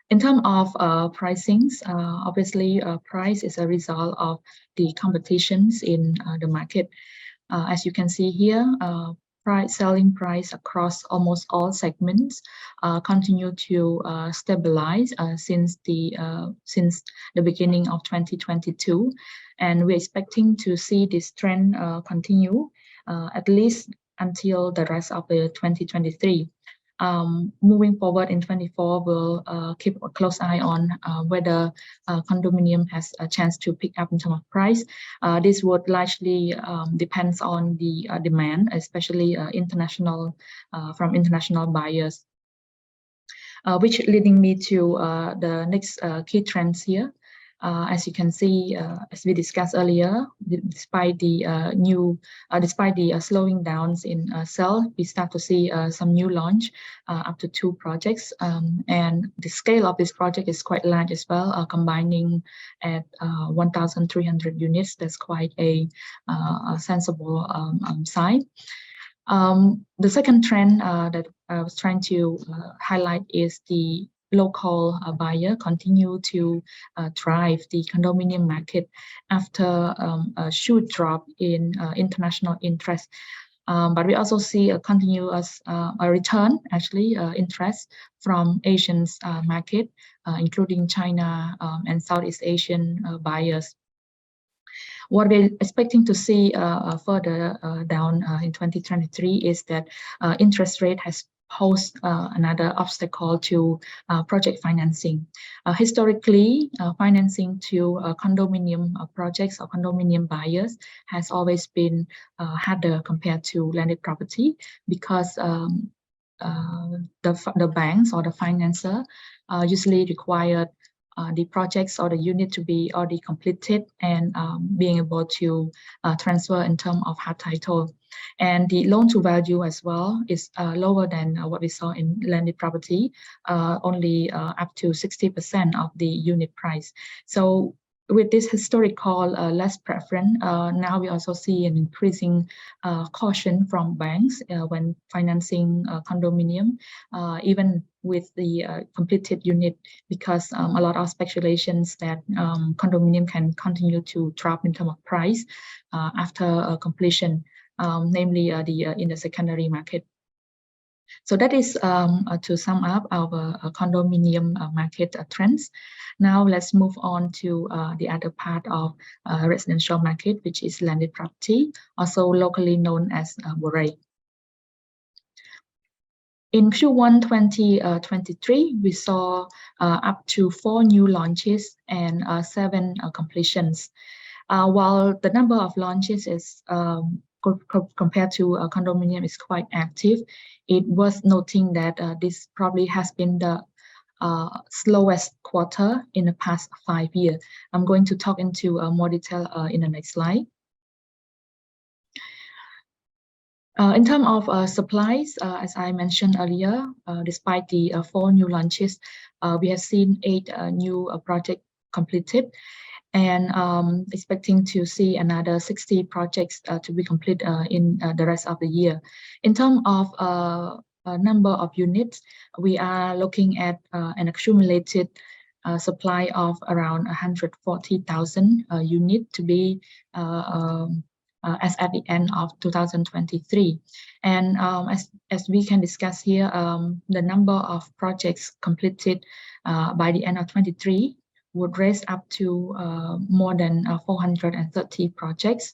In terms of pricings, obviously price is a result of the competitions in the market. As you can see here, selling price across almost all segments continue to stabilize since the beginning of 2022, and we're expecting to see this trend continue at least until the rest of the 2023. Moving forward in 24, we'll keep a close eye on whether condominium has a chance to pick up in terms of price. This would largely depends on the demand, especially from international buyers. Which leading me to the next key trends here. As you can see, as we discussed earlier, despite the slowing downs in sale, we start to see some new launch up to 2 projects, and the scale of this project is quite large as well, combining at 1,300 units. That's quite a sensible size. The second trend that I was trying to highlight is the local buyer continue to drive the condominium market after a huge drop in international interest. But we also see a continuous return, actually, interest from Asian market, including China and Southeast Asian buyers. What we're expecting to see further down in 2023 is that interest rate has posed another obstacle to project financing. Historically, financing to condominium projects or condominium buyers has always been harder compared to landed property, because the banks or the financer usually require the projects or the unit to be already completed and being able to transfer in terms of hard title. And the loan to value as well is lower than what we saw in landed property, only up to 60% of the unit price. So with this historical less preference, now we also see an increasing caution from banks when financing condominium, even with the completed unit, because a lot of speculations that condominium can continue to drop in terms of price after completion, namely in the secondary market. So that is to sum up our condominium market trends. Now let's move on to the other part of residential market, which is landed property, also locally known as CBRE. In Q1 2023, we saw up to 4 new launches and 7 completions. While the number of launches is compared to condominium is quite active, it was noting that this probably has been the slowest quarter in the past 5 years. I'm going to talk into more detail in the next slide. In terms of supplies, as I mentioned earlier, despite the 4 new launches, we have seen 8 new projects completed, and expecting to see another 60 projects to be completed in the rest of the year. In terms of number of units, we are looking at an accumulated supply of around 140,000 units to be as at the end of 2023. And as we can discuss here, the number of projects completed by the end of 23 would raise up to more than 430 projects,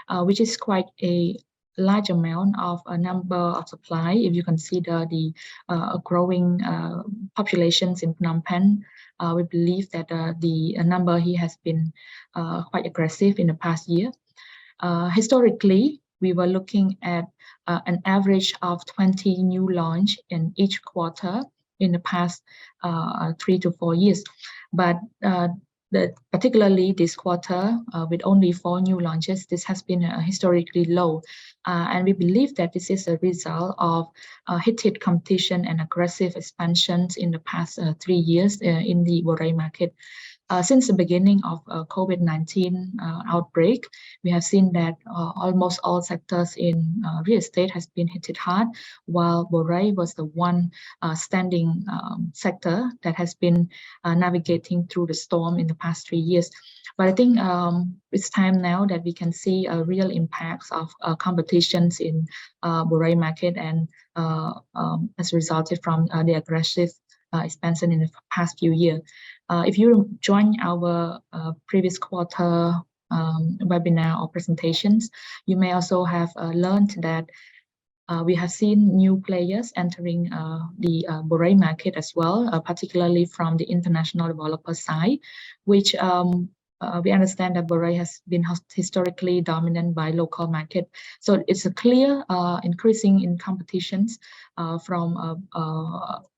which is quite a large amount of a number of supply if you consider the growing populations in Phnom Penh. We believe that the number here has been quite aggressive in the past year. Historically, we were looking at an average of 20 new launch in each quarter in the past 3 to 4 years. But particularly this quarter, with only 4 new launches, this has been historically low. And we believe that this is a result of heated competition and aggressive expansions in the past 3 years in the Borei market. Since the beginning of COVID-19 outbreak, we have seen that almost all sectors in real estate has been hit hard, while Borei was the one standing sector that has been navigating through the storm in the past 3 years. But I think it's time now that we can see real impacts of competitions in Borei market, and as resulted from the aggressive expansion in the past few years. If you join our previous quarter webinar or presentations, you may also have learned that we have seen new players entering the Borei market as well, particularly from the international developer side, which we understand that Borei has been historically dominant by local market. So it's a clear increasing in competitions from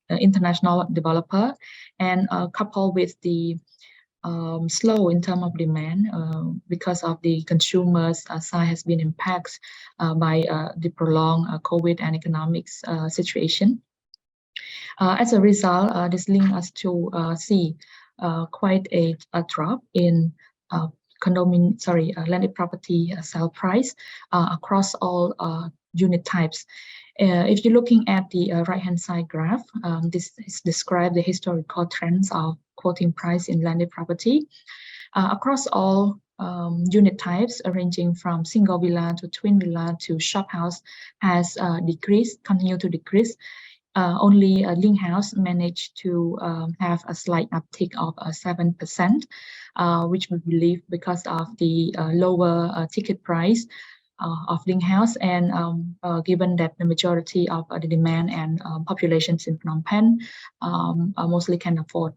international developer, and coupled with the slow in terms of demand because of the consumers side has been impacted by the prolonged COVID and economics situation. As a result, this links us to see quite a drop in landed property sale price across all unit types. If you're looking at the right-hand side graph, this is describe the historical trends of quoting price in landed property across all unit types, ranging from single villa to twin villa to shop house, has decreased, continue to decrease. Only a link house managed to have a slight uptick of 7%, which we believe because of the lower ticket price of link house, and given that the majority of the demand and populations in Phnom Penh mostly can afford.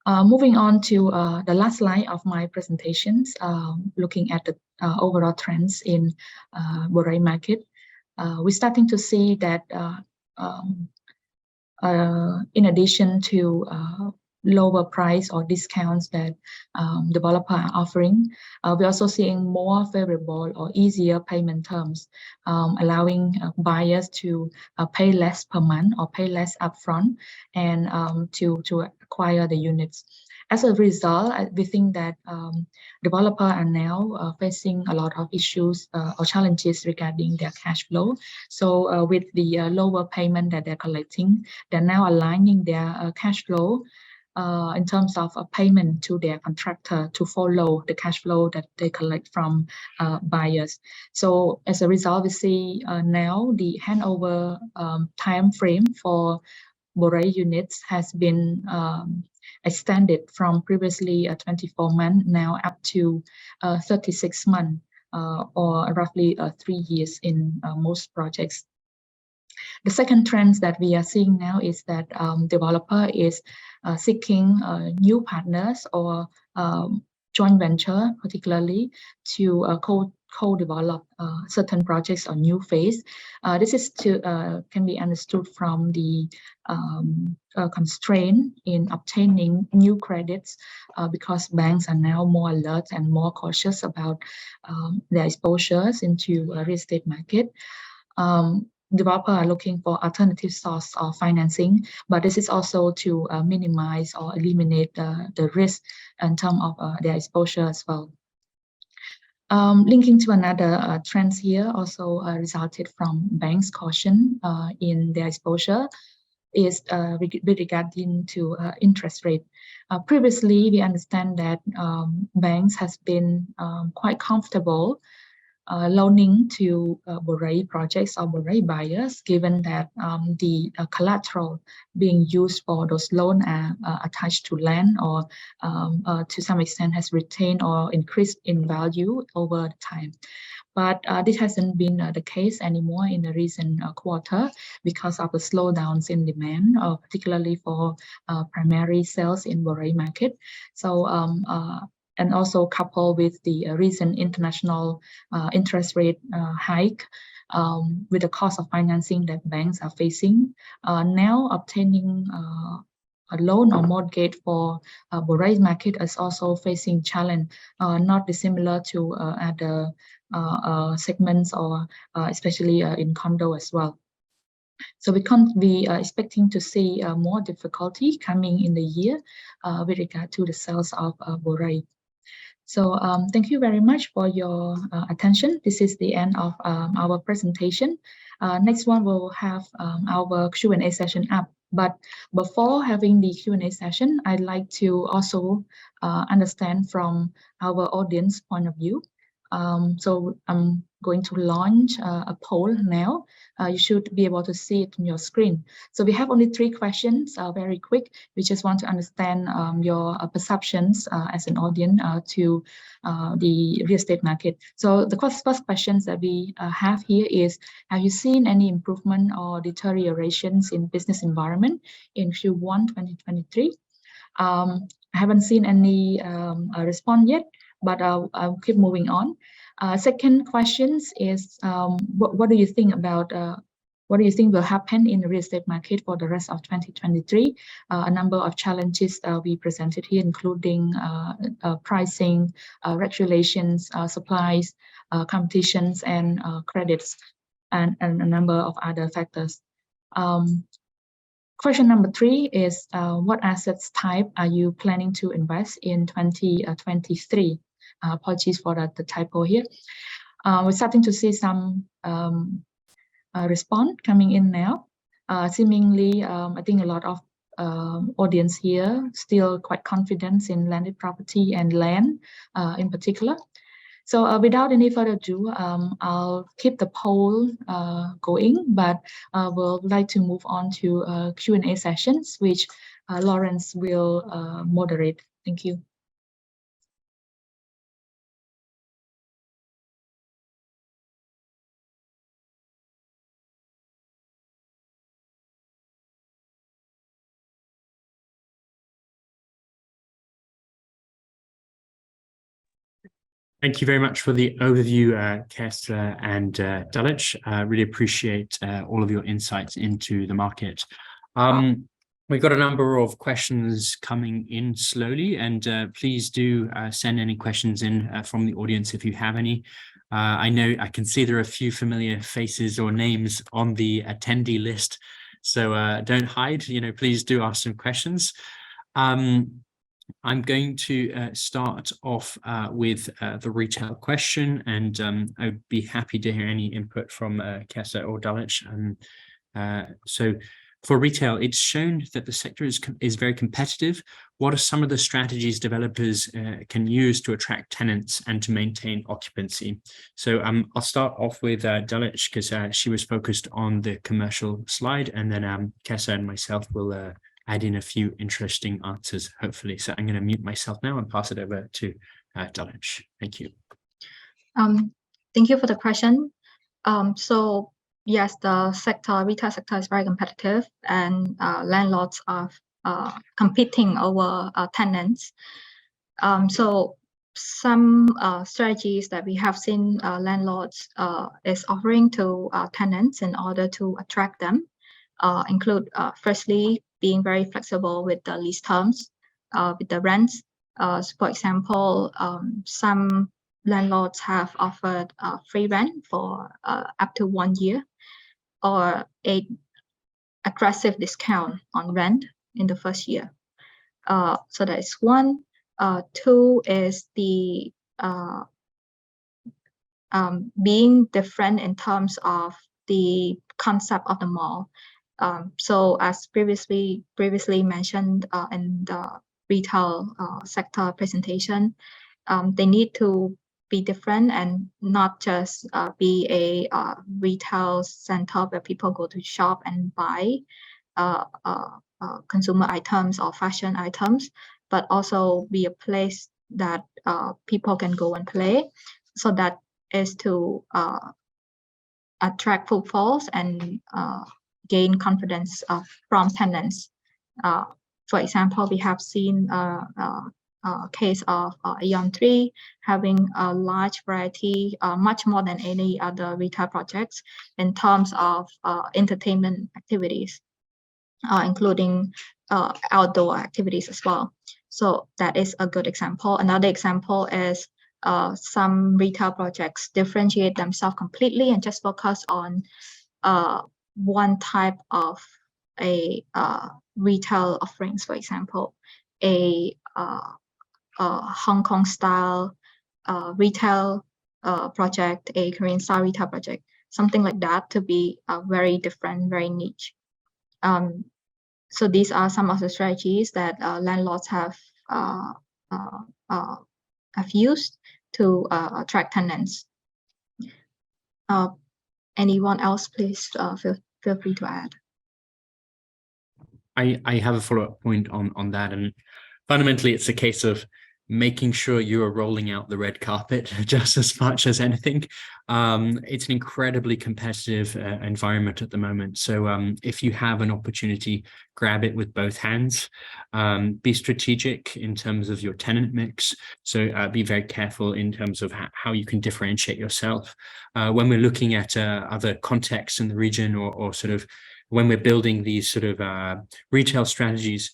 Moving on to the last slide of my presentations, looking at the overall trends in Borei market, we're starting to see that in addition to lower price or discounts that developer are offering, we're also seeing more favorable or easier payment terms, allowing buyers to pay less per month or pay less upfront, and to acquire the units. As a result, we think that developers are now facing a lot of issues or challenges regarding their cash flow. So with the lower payment that they're collecting, they're now aligning their cash flow in terms of a payment to their contractor to follow the cash flow that they collect from buyers. So as a result, we see now the handover time frame for Borei units has been extended from previously 24 months now up to 36 months, or roughly 3 years in most projects. The second trend that we are seeing now is that developer is seeking new partners or joint venture, particularly to co-develop certain projects or new phase. This is can be understood from the constraint in obtaining new credits because banks are now more alert and more cautious about their exposures into real estate market. Developers are looking for alternative source of financing, but this is also to minimize or eliminate the risk in terms of their exposure as well. Linking to another trends here also resulted from banks' caution in their exposure is with regarding to interest rate. Previously, we understand that banks has been quite comfortable loaning to BRE projects or BRE buyers, given that the collateral being used for those loans are attached to land or to some extent has retained or increased in value over time. But this hasn't been the case anymore in the recent quarter because of the slowdowns in demand, particularly for primary sales in BRE market. So and also coupled with the recent international interest rate hike with the cost of financing that banks are facing. Now obtaining a loan or mortgage for BRE market is also facing challenge, not dissimilar to other segments or especially in condo as well. So we can't be expecting to see more difficulty coming in the year with regard to the sales of BRE. So thank you very much for your attention. This is the end of our presentation. Next one, we'll have our Q&A session up. But before having the Q&A session, I'd like to also understand from our audience point of view. So I'm going to launch a poll now. You should be able to see it on your screen. So we have only 3 questions, very quick. We just want to understand your perceptions as an audience to the real estate market. So the first questions that we have here is, have you seen any improvement or deteriorations in business environment in Q1 2023? I haven't seen any response yet, but I'll keep moving on. Second questions is, what do you think about what do you think will happen in the real estate market for the rest of 2023? A number of challenges we presented here, including pricing, regulations, supplies, competitions, and credits, and a number of other factors. Question number 3 is, what assets type are you planning to invest in 2023? Apologies for the typo here. We're starting to see some response coming in now. Seemingly, I think a lot of audience here still quite confident in landed property and land in particular. So without any further ado, I'll keep the poll going, but we'll like to move on to Q&A sessions, which Lawrence will moderate. Thank you. Thank you very much for the overview, Kinkesa and Daluch. Really appreciate all of your insights into the market. We've got a number of questions coming in slowly, and please do send any questions in from the audience if you have any. I can see there are a few familiar faces or names on the attendee list, so don't hide. Please do ask some questions. I'm going to start off with the retail question, and I'd be happy to hear any input from Kinkesa or Daluch. So for retail, it's shown that the sector is very competitive. What are some of the strategies developers can use to attract tenants and to maintain occupancy? So I'll start off with Daluch, because she was focused on the commercial slide, and then Kinkesa and myself will add in a few interesting answers, hopefully. So I'm going to mute myself now and pass it over to Daluch. Thank you. Thank you for the question. So yes, the retail sector is very competitive, and landlords are competing over tenants. So some strategies that we have seen landlords is offering to tenants in order to attract them include firstly being very flexible with the lease terms, with the rents. For example, some landlords have offered free rent for up to 1 year, or a aggressive discount on rent in the first year. So that is one. Two is the being different in terms of the concept of the mall. So as previously mentioned in the retail sector presentation, they need to be different and not just be a retail center where people go to shop and buy consumer items or fashion items, but also be a place that people can go and play. So that is to attract footfalls and gain confidence from tenants. For example, we have seen a case of Aeon 3 having a large variety, much more than any other retail projects in terms of entertainment activities, including outdoor activities as well. So that is a good example. Another example is some retail projects differentiate themselves completely and just focus on one type of a retail offerings. For example, a Hong Kong style retail project, a Korean style retail project, something like that, to be very different, very niche. So these are some of the strategies that landlords have used to attract tenants. Anyone else, please feel free to add. I have a follow-up point on that, and fundamentally it's a case of making sure you are rolling out the red carpet just as much as anything. It's an incredibly competitive environment at the moment. So if you have an opportunity, grab it with both hands. Be strategic in terms of your tenant mix. So be very careful in terms of how you can differentiate yourself. When we're looking at other contexts in the region, or sort of when we're building these sort of retail strategies,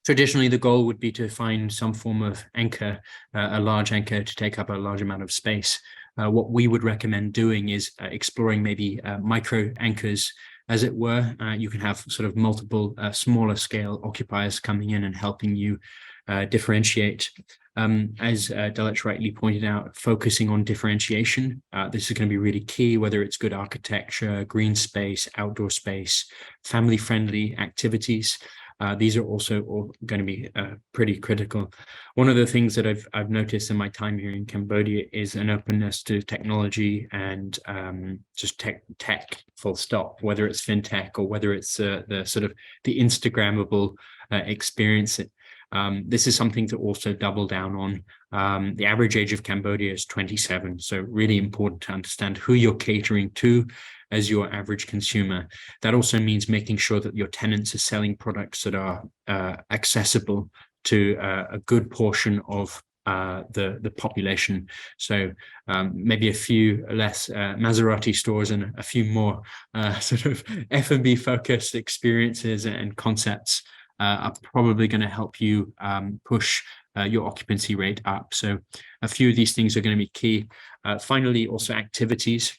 traditionally, the goal would be to find some form of anchor, a large anchor to take up a large amount of space. What we would recommend doing is exploring maybe micro anchors, as it were. You can have sort of multiple smaller scale occupiers coming in and helping you differentiate. As Daluch rightly pointed out, focusing on differentiation. This is going to be really key, whether it's good architecture, green space, outdoor space, family-friendly activities. These are also all going to be pretty critical. One of the things that I've noticed in my time here in Cambodia is an openness to technology and just tech full stop, whether it's fintech or whether it's the sort of the Instagrammable experience. This is something to also double down on. The average age of Cambodia is 27, so really important to understand who you're catering to as your average consumer. That also means making sure that your tenants are selling products that are accessible to a good portion of the population. So maybe a few less Maserati stores and a few more sort of F&B focused experiences and concepts are probably going to help you push your occupancy rate up. So a few of these things are going to be key. Finally, also activities.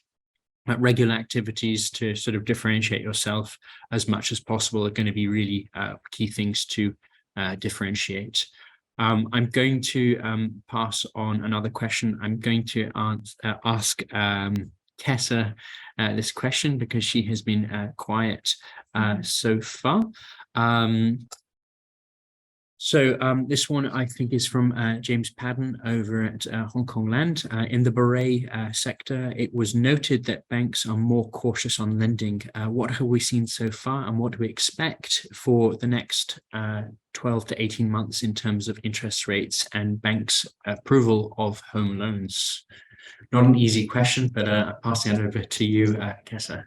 Regular activities to sort of differentiate yourself as much as possible are going to be really key things to differentiate. I'm going to pass on another question. I'm going to ask Kinkesa this question because she has been quiet so far. So this one, I think, is from James Padden over at Hong Kong Land. In the CBRE sector, it was noted that banks are more cautious on lending. What have we seen so far, and what do we expect for the next 12 to 18 months in terms of interest rates and banks' approval of home loans? Not an easy question, but passing it over to you, Kinkesa.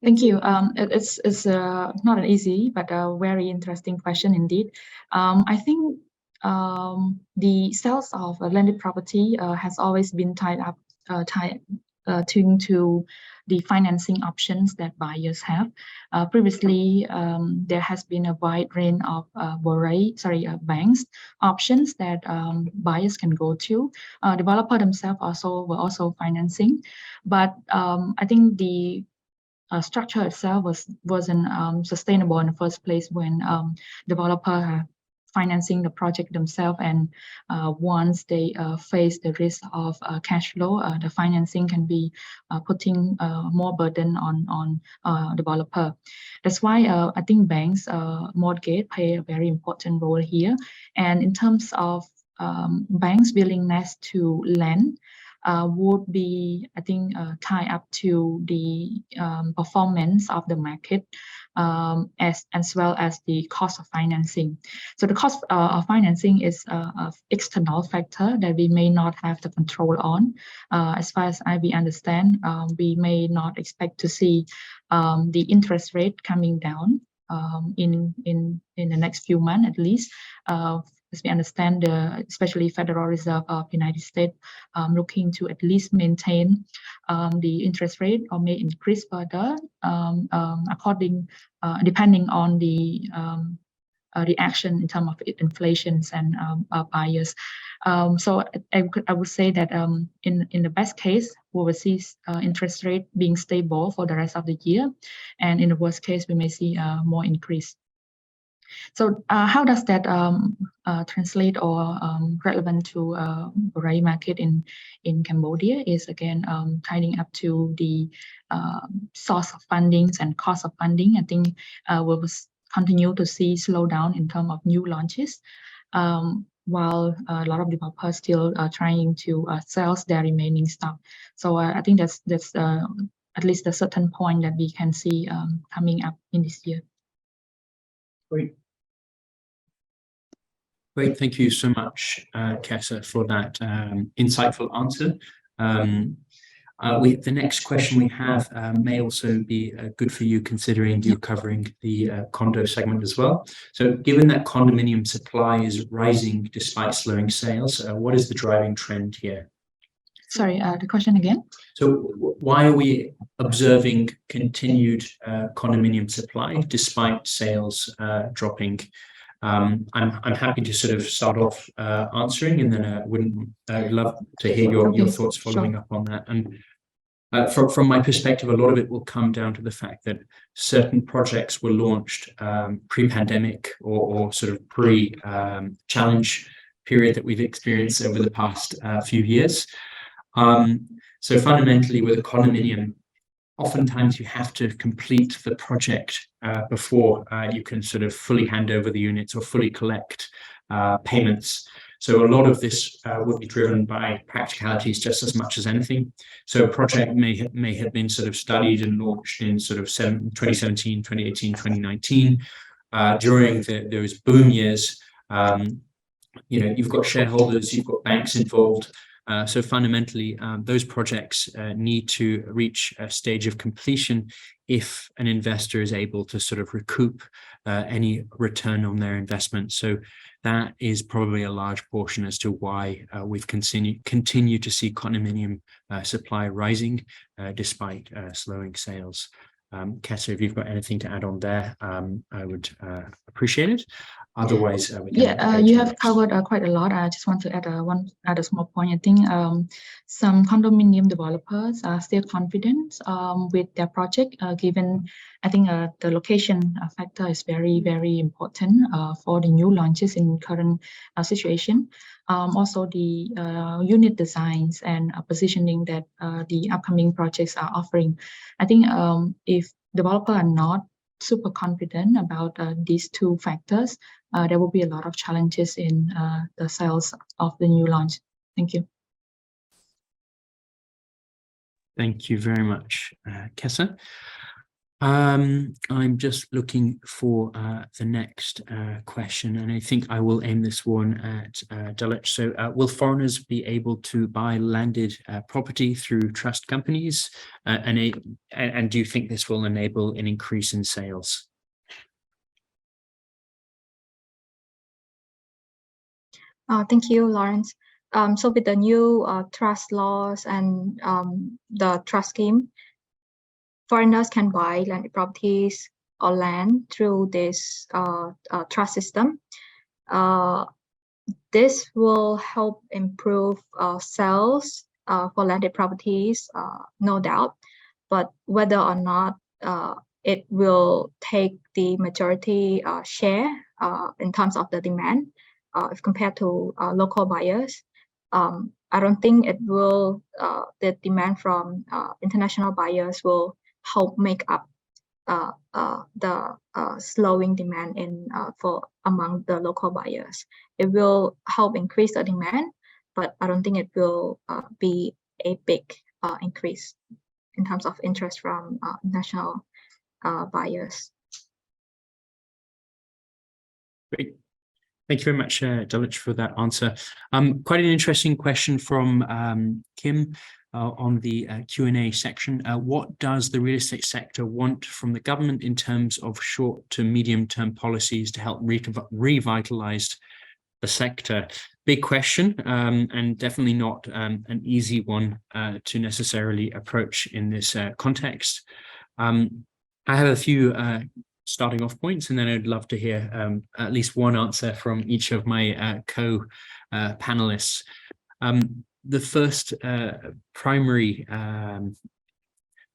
Thank you. It's not an easy, but a very interesting question indeed. I think the sales of a landed property has always been tied to the financing options that buyers have. Previously, there has been a wide range of banks options that buyers can go to. Developer themselves were also financing, but I think the structure itself wasn't sustainable in the first place when developer financing the project themselves, and once they face the risk of cash flow, the financing can be putting more burden on developer. That's why I think banks mortgage play a very important role here. And in terms of banks' willingness to lend, would be, I think, tied up to the performance of the market, as well as the cost of financing. So the cost of financing is an external factor that we may not have the control on. As far as we understand, we may not expect to see the interest rate coming down in the next few months at least. As we understand, especially Federal Reserve of the United States looking to at least maintain the interest rate or may increase further depending on the action in terms of inflation and buyers. So I would say that in the best case, we will see interest rate being stable for the rest of the year, and in the worst case, we may see more increase. So how does that translate or relevant to BRE market in Cambodia is again tying up to the source of fundings and cost of funding. I think we will continue to see slowdown in terms of new launches, while a lot of developers still trying to sell their remaining stock. So I think that's at least a certain point that we can see coming up in this year. Great. Great, thank you so much, Kesa, for that insightful answer. The next question we have may also be good for you, considering you're covering the condo segment as well. So given that condominium supply is rising despite slowing sales, what is the driving trend here? Sorry, the question again? So why are we observing continued condominium supply despite sales dropping? I'm happy to sort of start off answering, and then I'd love to hear your thoughts following up on that. And from my perspective, a lot of it will come down to the fact that certain projects were launched pre-pandemic or sort of pre-challenge period that we've experienced over the past few years. So fundamentally, with a condominium, oftentimes you have to complete the project before you can sort of fully hand over the units or fully collect payments. So a lot of this will be driven by practicalities just as much as anything. So a project may have been sort of studied and launched in sort of 2017, 2018, 2019. During those boom years, you've got shareholders, you've got banks involved. So fundamentally, those projects need to reach a stage of completion if an investor is able to sort of recoup any return on their investment. So that is probably a large portion as to why we've continued to see condominium supply rising despite slowing sales. Kesa, if you've got anything to add on there, I would appreciate it. Otherwise, you have covered quite a lot. I just want to add one other small point. I think some condominium developers are still confident with their project, given I think the location factor is very, very important for the new launches in current situation. Also the unit designs and positioning that the upcoming projects are offering. I think if developers are not super confident about these two factors, there will be a lot of challenges in the sales of the new launch. Thank you. Thank you very much, Kesa. I'm just looking for the next question, and I think I will aim this one at Daluch. So will foreigners be able to buy landed property through trust companies? And do you think this will enable an increase in sales? Thank you, Lawrence. So with the new trust laws and the trust scheme, foreigners can buy land properties or land through this trust system. This will help improve sales for landed properties, no doubt. But whether or not it will take the majority share in terms of the demand, if compared to local buyers, I don't think it will. The demand from international buyers will help make up the slowing demand in for among the local buyers. It will help increase the demand, but I don't think it will be a big increase in terms of interest from national buyers. Great. Thank you very much, Daluch, for that answer. Quite an interesting question from Kim on the Q&A section. What does the real estate sector want from the government in terms of short to medium-term policies to help revitalize the sector? Big question, and definitely not an easy one to necessarily approach in this context. I have a few starting off points, and then I'd love to hear at least one answer from each of my co-panelists. The first primary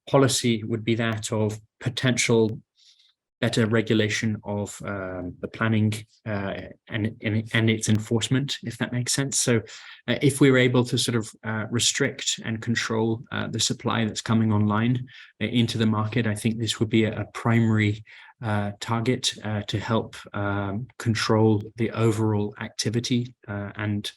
policy would be that of potential better regulation of the planning and its enforcement, if that makes sense. So if we were able to sort of restrict and control the supply that's coming online into the market, I think this would be a primary target to help control the overall activity. And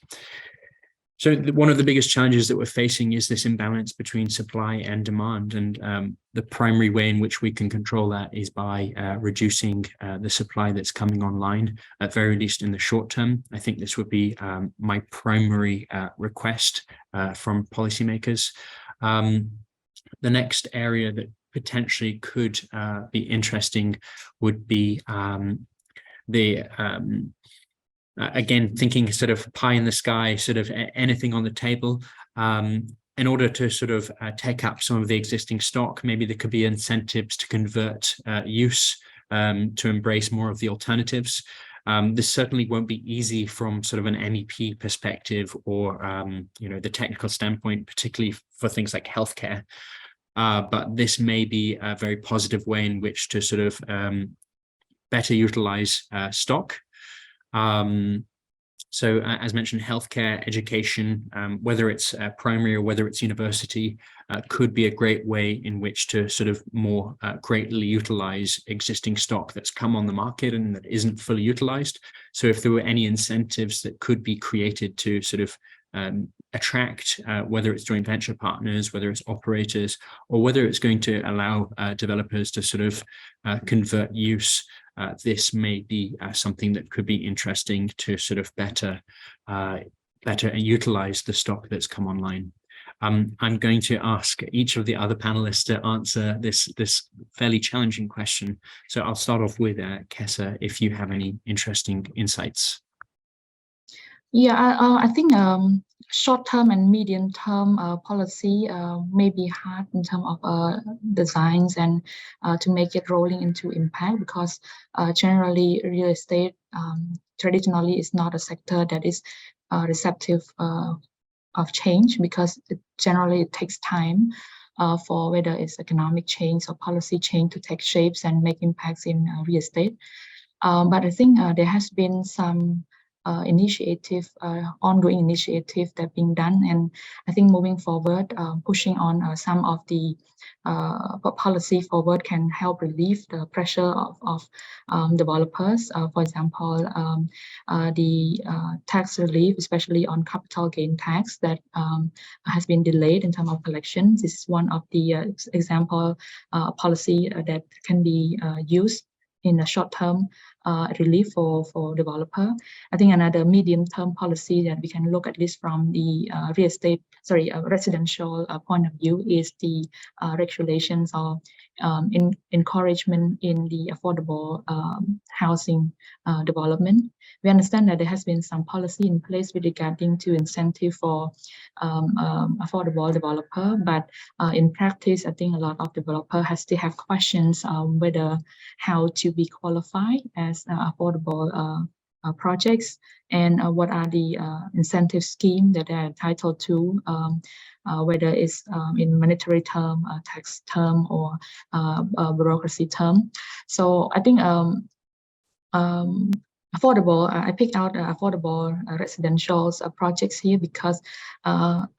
so one of the biggest challenges that we're facing is this imbalance between supply and demand. And the primary way in which we can control that is by reducing the supply that's coming online, at very least in the short term. I think this would be my primary request from policymakers. The next area that potentially could be interesting would be again, thinking sort of pie in the sky, sort of anything on the table, in order to sort of take up some of the existing stock. Maybe there could be incentives to convert use to embrace more of the alternatives. This certainly won't be easy from sort of an MEP perspective or the technical standpoint, particularly for things like healthcare. But this may be a very positive way in which to sort of better utilize stock. So as mentioned, healthcare, education, whether it's primary or whether it's university, could be a great way in which to sort of more greatly utilize existing stock that's come on the market and that isn't fully utilized. So if there were any incentives that could be created to sort of attract, whether it's joint venture partners, whether it's operators, or whether it's going to allow developers to sort of convert use, this may be something that could be interesting to sort of better utilize the stock that's come online. I'm going to ask each of the other panelists to answer this fairly challenging question. So I'll start off with Kesa, if you have any interesting insights. Yeah, I think short-term and medium-term policy may be hard in terms of designs and to make it rolling into impact, because generally real estate traditionally is not a sector that is receptive of change, because it generally takes time for whether it's economic change or policy change to take shapes and make impacts in real estate. But I think there has been some ongoing initiative that being done, and I think moving forward, pushing on some of the policy forward can help relieve the pressure of developers. For example, the tax relief, especially on capital gain tax, that has been delayed in terms of collections. This is one of the example policy that can be used in the short term relief for developer. I think another medium-term policy that we can look at this from the residential point of view is the regulations or encouragement in the affordable housing development. We understand that there has been some policy in place with regarding to incentive for affordable developer, but in practice, I think a lot of developer still have questions whether how to be qualified as affordable projects and what are the incentive scheme that they are entitled to, whether it's in monetary term, tax term, or bureaucracy term. So I think affordable, I picked out affordable residential projects here because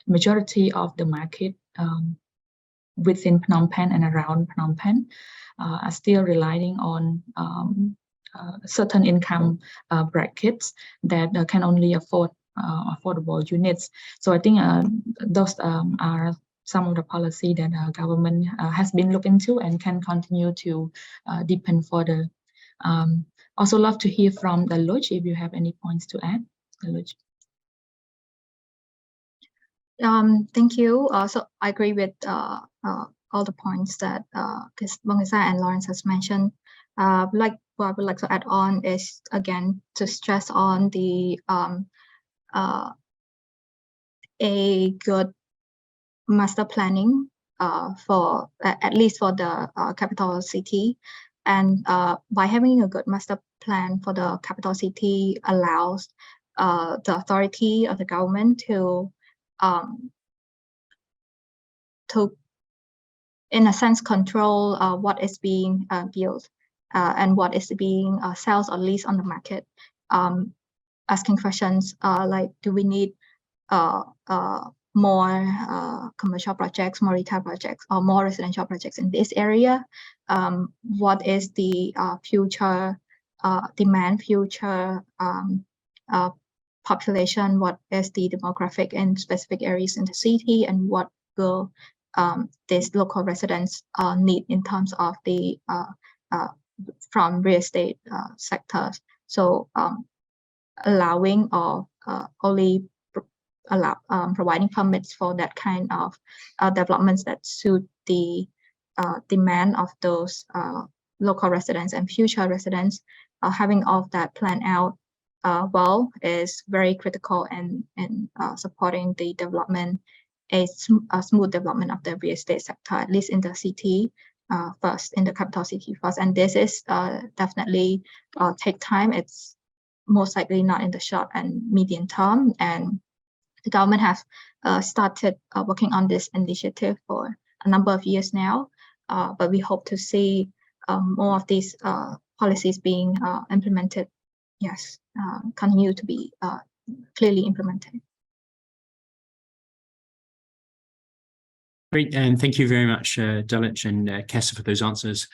majority of the market within Phnom Penh and around Phnom Penh are still relying on certain income brackets that can only afford affordable units. So I think those are some of the policy that government has been looking into and can continue to deepen further. Also love to hear from Daluch if you have any points to add. Daluch. Thank you. So I agree with all the points that Kinkesa and Lawrence has mentioned. Like what I would like to add on is again to stress on the a good master planning for at least for the capital city, and by having a good master plan for the capital city allows the authority of the government to in a sense control what is being built and what is being sold or leased on the market, asking questions like, do we need more commercial projects, more retail projects, or more residential projects in this area? What is the future demand, future population? What is the demographic in specific areas in the city, and what will these local residents need in terms of the from real estate sectors? So allowing or only providing permits for that kind of developments that suit the demand of those local residents and future residents, having all of that planned out well is very critical in supporting the development, a smooth development of the real estate sector, at least in the city first, in the capital city first. And this is definitely take time. It's most likely not in the short and medium term, and the government has started working on this initiative for a number of years now, but we hope to see more of these policies being implemented, continue to be clearly implemented. Great, and thank you very much, Daluch and Kinkesa, for those answers.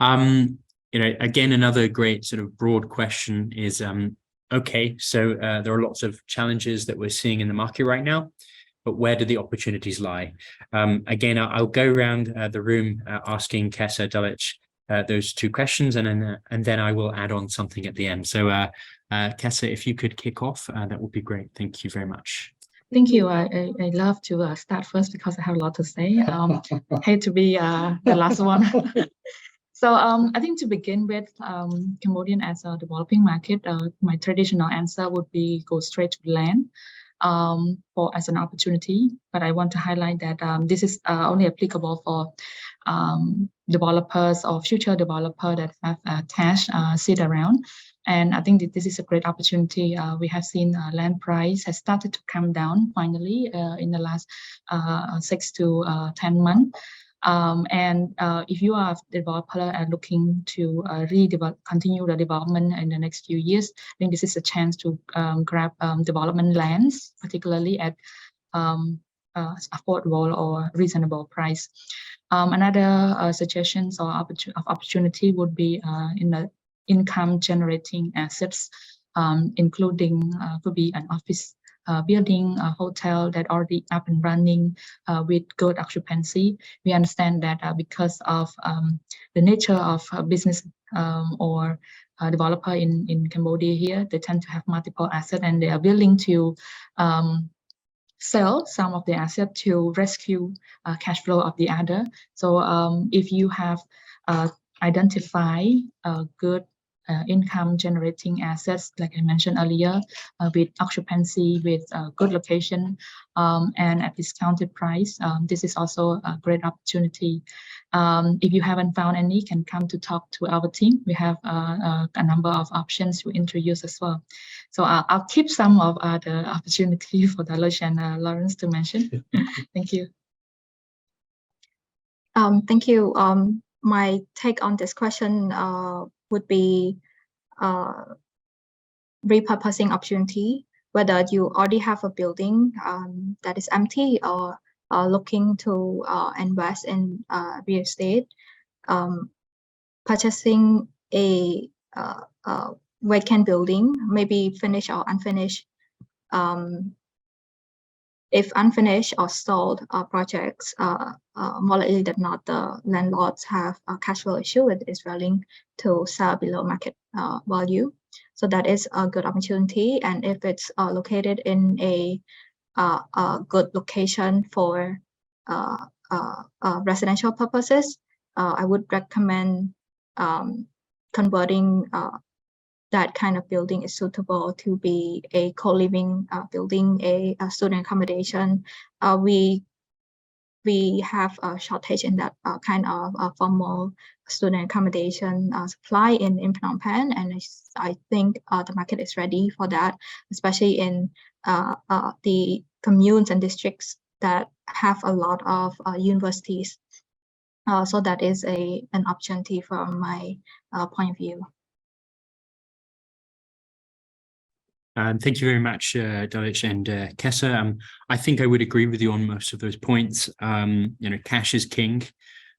Again, another great sort of broad question is, okay, so there are lots of challenges that we're seeing in the market right now, but where do the opportunities lie? Again, I'll go around the room asking Kinkesa, Daluch, those two questions, and then I will add on something at the end. So Kinkesa, if you could kick off, that would be great. Thank you very much. Thank you. I love to start first because I have a lot to say. Hate to be the last one. So I think to begin with, Cambodian as a developing market, my traditional answer would be go straight to land as an opportunity. But I want to highlight that this is only applicable for developers or future developer that have cash sit around. And I think that this is a great opportunity. We have seen land price has started to come down finally in the last 6 to 10 months. And if you are a developer and looking to continue the development in the next few years, I think this is a chance to grab development lands, particularly at affordable or reasonable price. Another suggestions or opportunity would be in the income generating assets, including could be an office building, a hotel that already up and running with good occupancy. We understand that because of the nature of business or developer in Cambodia here. They tend to have multiple assets, and they are willing to sell some of the asset to rescue cash flow of the other. So if you have identified good income generating assets, like I mentioned earlier, with occupancy, with good location, and at discounted price, this is also a great opportunity. If you haven't found any, can come to talk to our team. We have a number of options to introduce as well. So I'll keep some of the opportunity for Daluch and Lawrence to mention. Thank you. Thank you. My take on this question would be repurposing opportunity, whether you already have a building that is empty or looking to invest in real estate, purchasing a vacant building, maybe finished or unfinished. If unfinished or sold projects, more likely than not, the landlords have a cash flow issue. It is willing to sell below market value. So that is a good opportunity. And if it's located in a good location for residential purposes, I would recommend converting that kind of building is suitable to be a co-living building, a student accommodation. We have a shortage in that kind of formal student accommodation supply in Phnom Penh, and I think the market is ready for that, especially in the communes and districts that have a lot of universities. So that is an opportunity from my point of view. Thank you very much, Daluch and Kesa. I think I would agree with you on most of those points. Cash is king.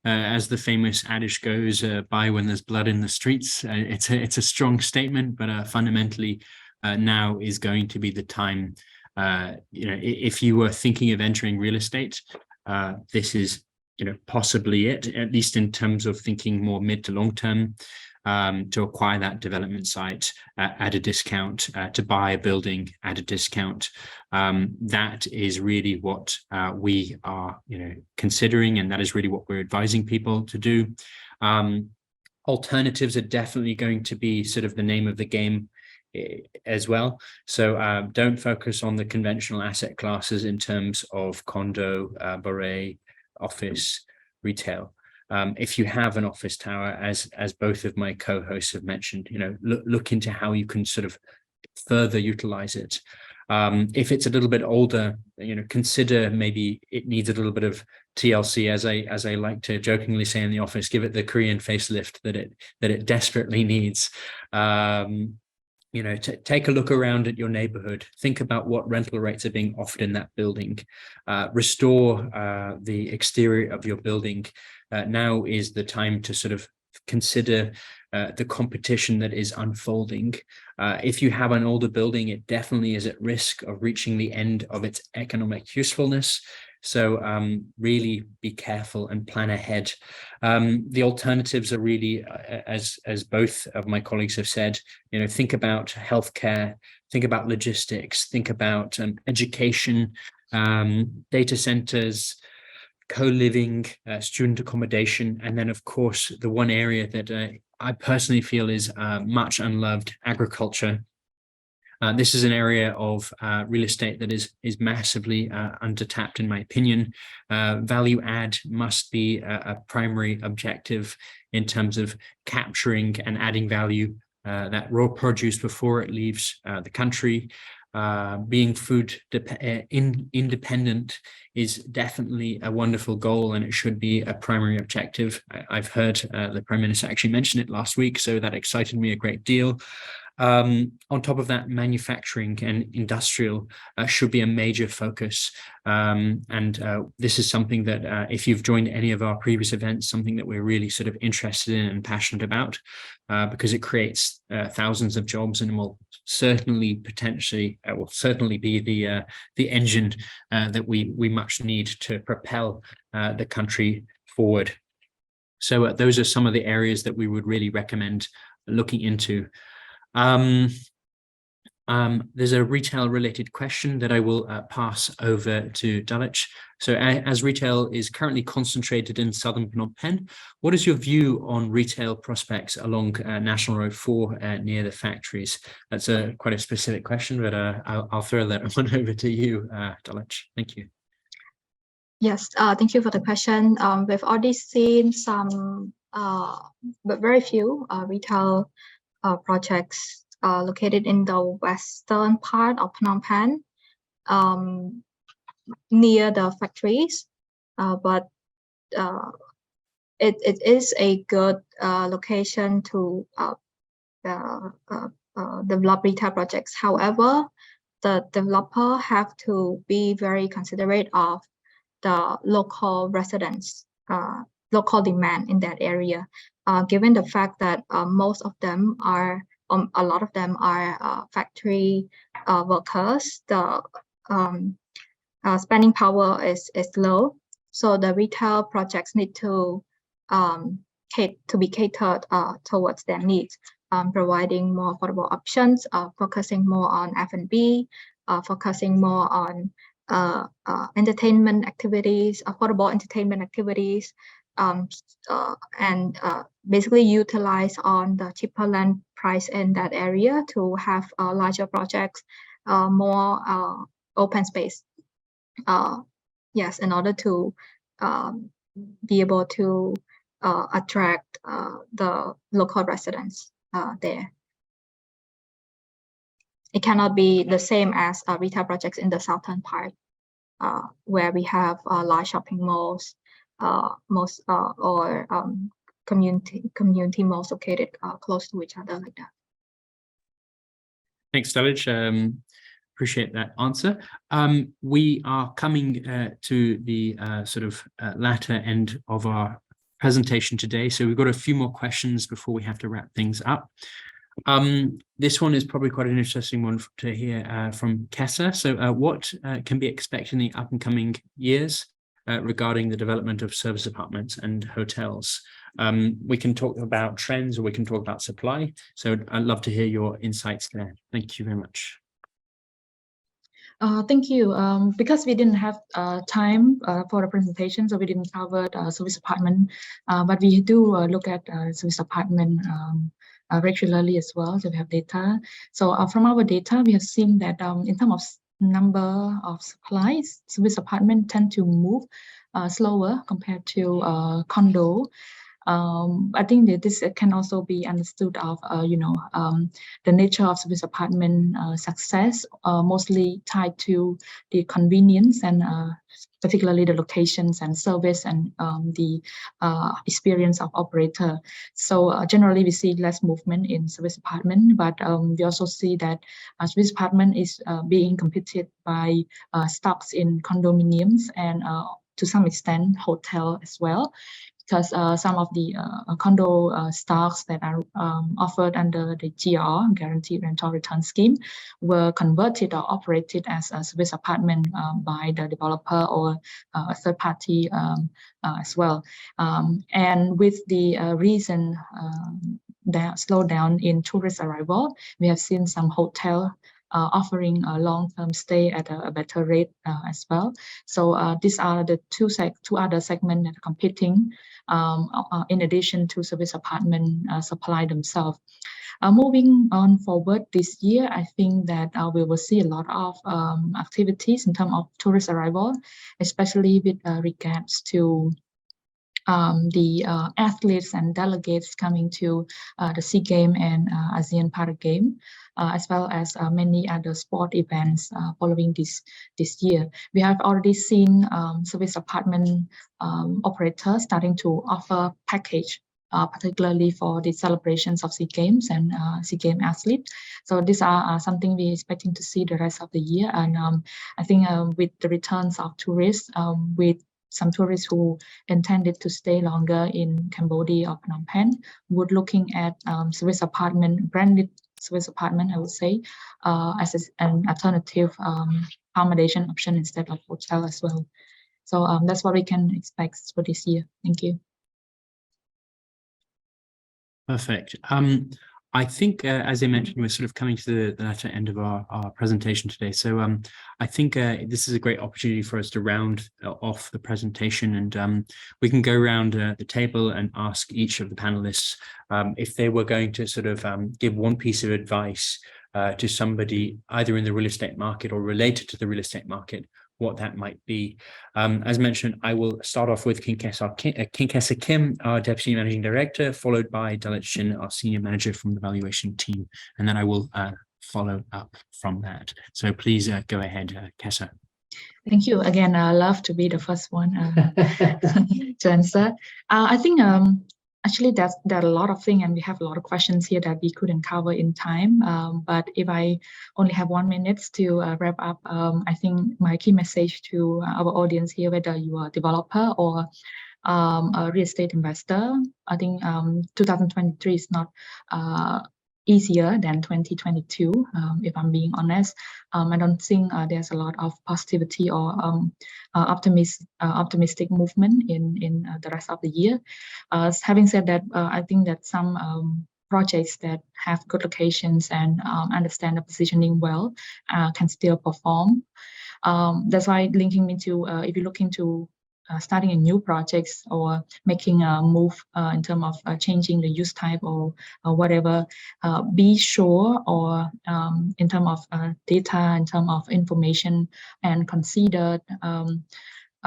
As the famous adage goes, buy when there's blood in the streets. It's a strong statement, but fundamentally now is going to be the time. If you were thinking of entering real estate, this is possibly it, at least in terms of thinking more mid to long term. To acquire that development site at a discount, to buy a building at a discount. That is really what we are considering, and that is really what we're advising people to do. Alternatives are definitely going to be sort of the name of the game as well. So don't focus on the conventional asset classes in terms of condo, bouret, office, retail. If you have an office tower, as both of my co-hosts have mentioned, look into how you can sort of further utilize it. If it's a little bit older, consider maybe it needs a little bit of TLC, as I like to jokingly say in the office, give it the Korean facelift that it desperately needs. Take a look around at your neighborhood, think about what rental rates are being offered in that building, restore the exterior of your building. Now is the time to sort of consider the competition that is unfolding. If you have an older building, it definitely is at risk of reaching the end of its economic usefulness. So really be careful and plan ahead. The alternatives are really, as both of my colleagues have said, think about healthcare, think about logistics, think about education, data centers, co-living, student accommodation, and then of course the one area that I personally feel is much unloved, agriculture. This is an area of real estate that is massively undertapped, in my opinion. Value add must be a primary objective in terms of capturing and adding value, that raw produce before it leaves the country. Being food independent is definitely a wonderful goal, and it should be a primary objective. I've heard the Prime Minister actually mention it last week, so that excited me a great deal. On top of that, manufacturing and industrial should be a major focus. This is something that if you've joined any of our previous events, something that we're really sort of interested in and passionate about, because it creates thousands of jobs and will certainly be the engine that we much need to propel the country forward. So those are some of the areas that we would really recommend looking into. There's a retail related question that I will pass over to Daluch. So as retail is currently concentrated in southern Phnom Penh, what is your view on retail prospects along National Road 4 near the factories? That's quite a specific question, but I'll throw that one over to you, Daluch. Thank you. Yes, thank you for the question. We've already seen some, but very few retail projects located in the western part of Phnom Penh, near the factories, but it is a good location to develop retail projects. However, the developer have to be very considerate of the local residents, local demand in that area, given the fact that most of them are, a lot of them are factory workers. The spending power is low, so the retail projects need to be catered towards their needs, providing more affordable options, focusing more on F&B, focusing more on entertainment activities, affordable entertainment activities, and basically utilize on the cheaper land price in that area to have larger projects, more open space. Yes, in order to be able to attract the local residents there. It cannot be the same as retail projects in the southern part, where we have large shopping malls, or community malls located close to each other like that. Thanks, Daluch. Appreciate that answer. We are coming to the sort of latter end of our presentation today, so we've got a few more questions before we have to wrap things up. This one is probably quite an interesting one to hear from Kinkesa. So what can be expected in the up and coming years regarding the development of service apartments and hotels? We can talk about trends or we can talk about supply. So I'd love to hear your insights there. Thank you very much. Thank you. Because we didn't have time for the presentation, so we didn't cover service apartment, but we do look at service apartment regularly as well, so we have data. So from our data, we have seen that in terms of number of supplies, service apartment tend to move slower compared to condo. I think that this can also be understood of, the nature of service apartment success, mostly tied to the convenience and particularly the locations and service and the experience of operator. So generally we see less movement in service apartment, but we also see that service apartment is being competed by stocks in condominiums and to some extent hotel as well, because some of the condo stocks that are offered under the GR, Guaranteed Rental Return Scheme, were converted or operated as a service apartment by the developer or a third party as well. And with the recent slowdown in tourist arrival, we have seen some hotel offering a long-term stay at a better rate as well. So these are the two other segments that are competing in addition to service apartment supply themselves. Moving on forward this year, I think that we will see a lot of activities in terms of tourist arrival, especially with regards to the athletes and delegates coming to the SEA Games and ASEAN Para Games, as well as many other sport events following this year. We have already seen service apartment operators starting to offer package, particularly for the celebrations of SEA Games and SEA Games athletes. So these are something we're expecting to see the rest of the year. And I think with the returns of tourists, with some tourists who intended to stay longer in Cambodia or Phnom Penh, would looking at service apartment, branded service apartment, I would say, as an alternative accommodation option instead of hotel as well. So that's what we can expect for this year. Thank you. Perfect. I think, as I mentioned, we're sort of coming to the latter end of our presentation today. So I think this is a great opportunity for us to round off the presentation, and we can go around the table and ask each of the panelists if they were going to sort of give one piece of advice to somebody either in the real estate market or related to the real estate market, what that might be. As mentioned, I will start off with Kinkesa Kim, our Deputy Managing Director, followed by Daluch Chin, our Senior Manager from the Valuation team, and then I will follow up from that. So please go ahead, Kesa. Thank you. Again, I love to be the first one to answer. I think actually there are a lot of things, and we have a lot of questions here that we couldn't cover in time. But if I only have 1 minute to wrap up, I think my key message to our audience here, whether you are a developer or a real estate investor, I think 2023 is not easier than 2022, if I'm being honest. I don't think there's a lot of positivity or optimistic movement in the rest of the year. Having said that, I think that some projects that have good locations and understand the positioning well can still perform. That's why linking me to if you're looking to starting a new projects or making a move in terms of changing the use type or whatever, be sure or in terms of data, in terms of information, and consider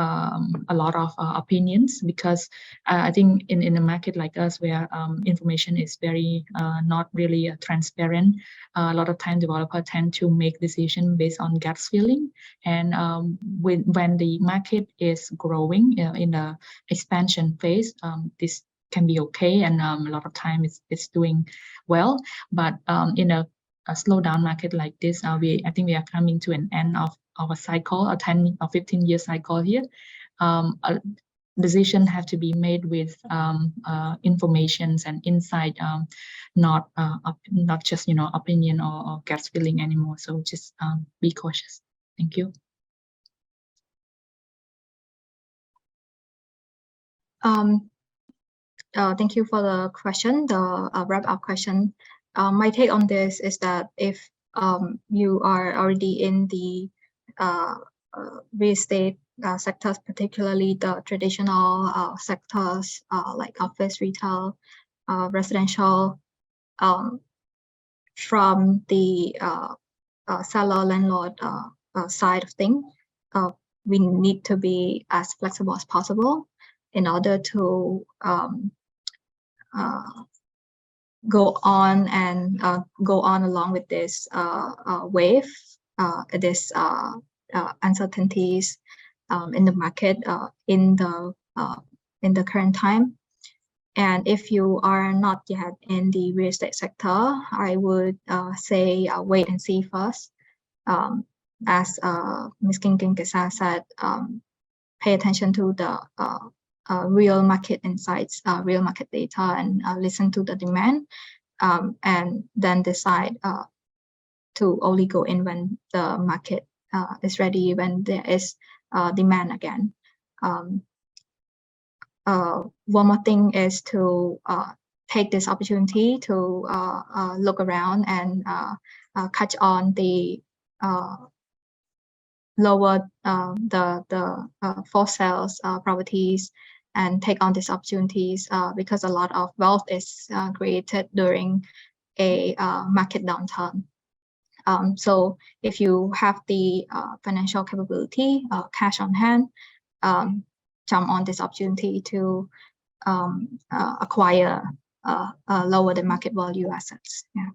a lot of opinions, because I think in a market like us where information is very not really transparent, a lot of time developers tend to make decisions based on gut feeling. And when the market is growing in the expansion phase, this can be okay, and a lot of time it's doing well. But in a slowdown market like this, I think we are coming to an end of our cycle, a 10 or 15-year cycle here. A decision have to be made with informations and insight, not just opinion or gut feeling anymore. So just be cautious. Thank you. Thank you for the question, the wrap-up question. My take on this is that if you are already in the real estate sectors, particularly the traditional sectors like office, retail, residential, from the seller landlord side of things, we need to be as flexible as possible in order to go on along with this wave, this uncertainties in the market in the current time. And if you are not yet in the real estate sector, I would say wait and see first. As Ms. Kinkesa said, pay attention to the real market insights, real market data, and listen to the demand, and then decide to only go in when the market is ready, when there is demand again. One more thing is to take this opportunity to look around and catch on the lower the for sales properties, and take on these opportunities because a lot of wealth is created during a market downturn. So if you have the financial capability, cash on hand, jump on this opportunity to acquire lower than market value assets. Yeah.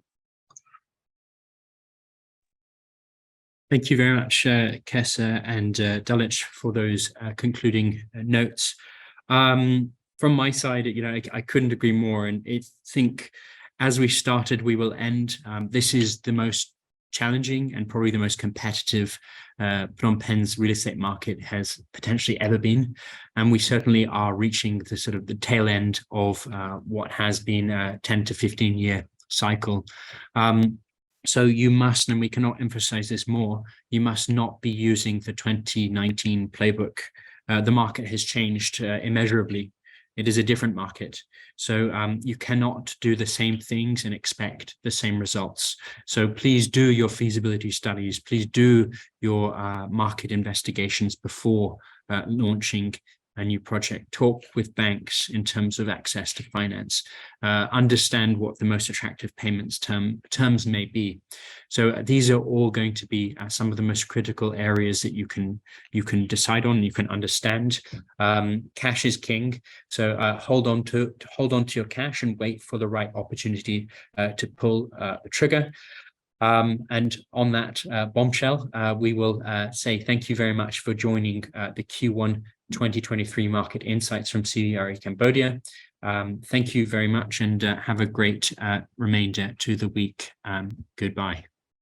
Thank you very much, Kesa and Daluch, for those concluding notes. From my side, I couldn't agree more, and I think as we started, we will end. This is the most challenging and probably the most competitive Phnom Penh's real estate market has potentially ever been, and we certainly are reaching the sort of the tail end of what has been a 10 to 15 year cycle. So you must, and we cannot emphasize this more, you must not be using the 2019 playbook. The market has changed immeasurably It is a different market. So you cannot do the same things and expect the same results. So please do your feasibility studies. Please do your market investigations before launching a new project. Talk with banks in terms of access to finance. Understand what the most attractive payments terms may be. So these are all going to be some of the most critical areas that you can decide on, you can understand. Cash is king, so hold on to your cash and wait for the right opportunity to pull the trigger. And on that bombshell, we will say thank you very much for joining the Q1 2023 Market Insights from CBRE Cambodia. Thank you very much, and have a great remainder to the week. Goodbye.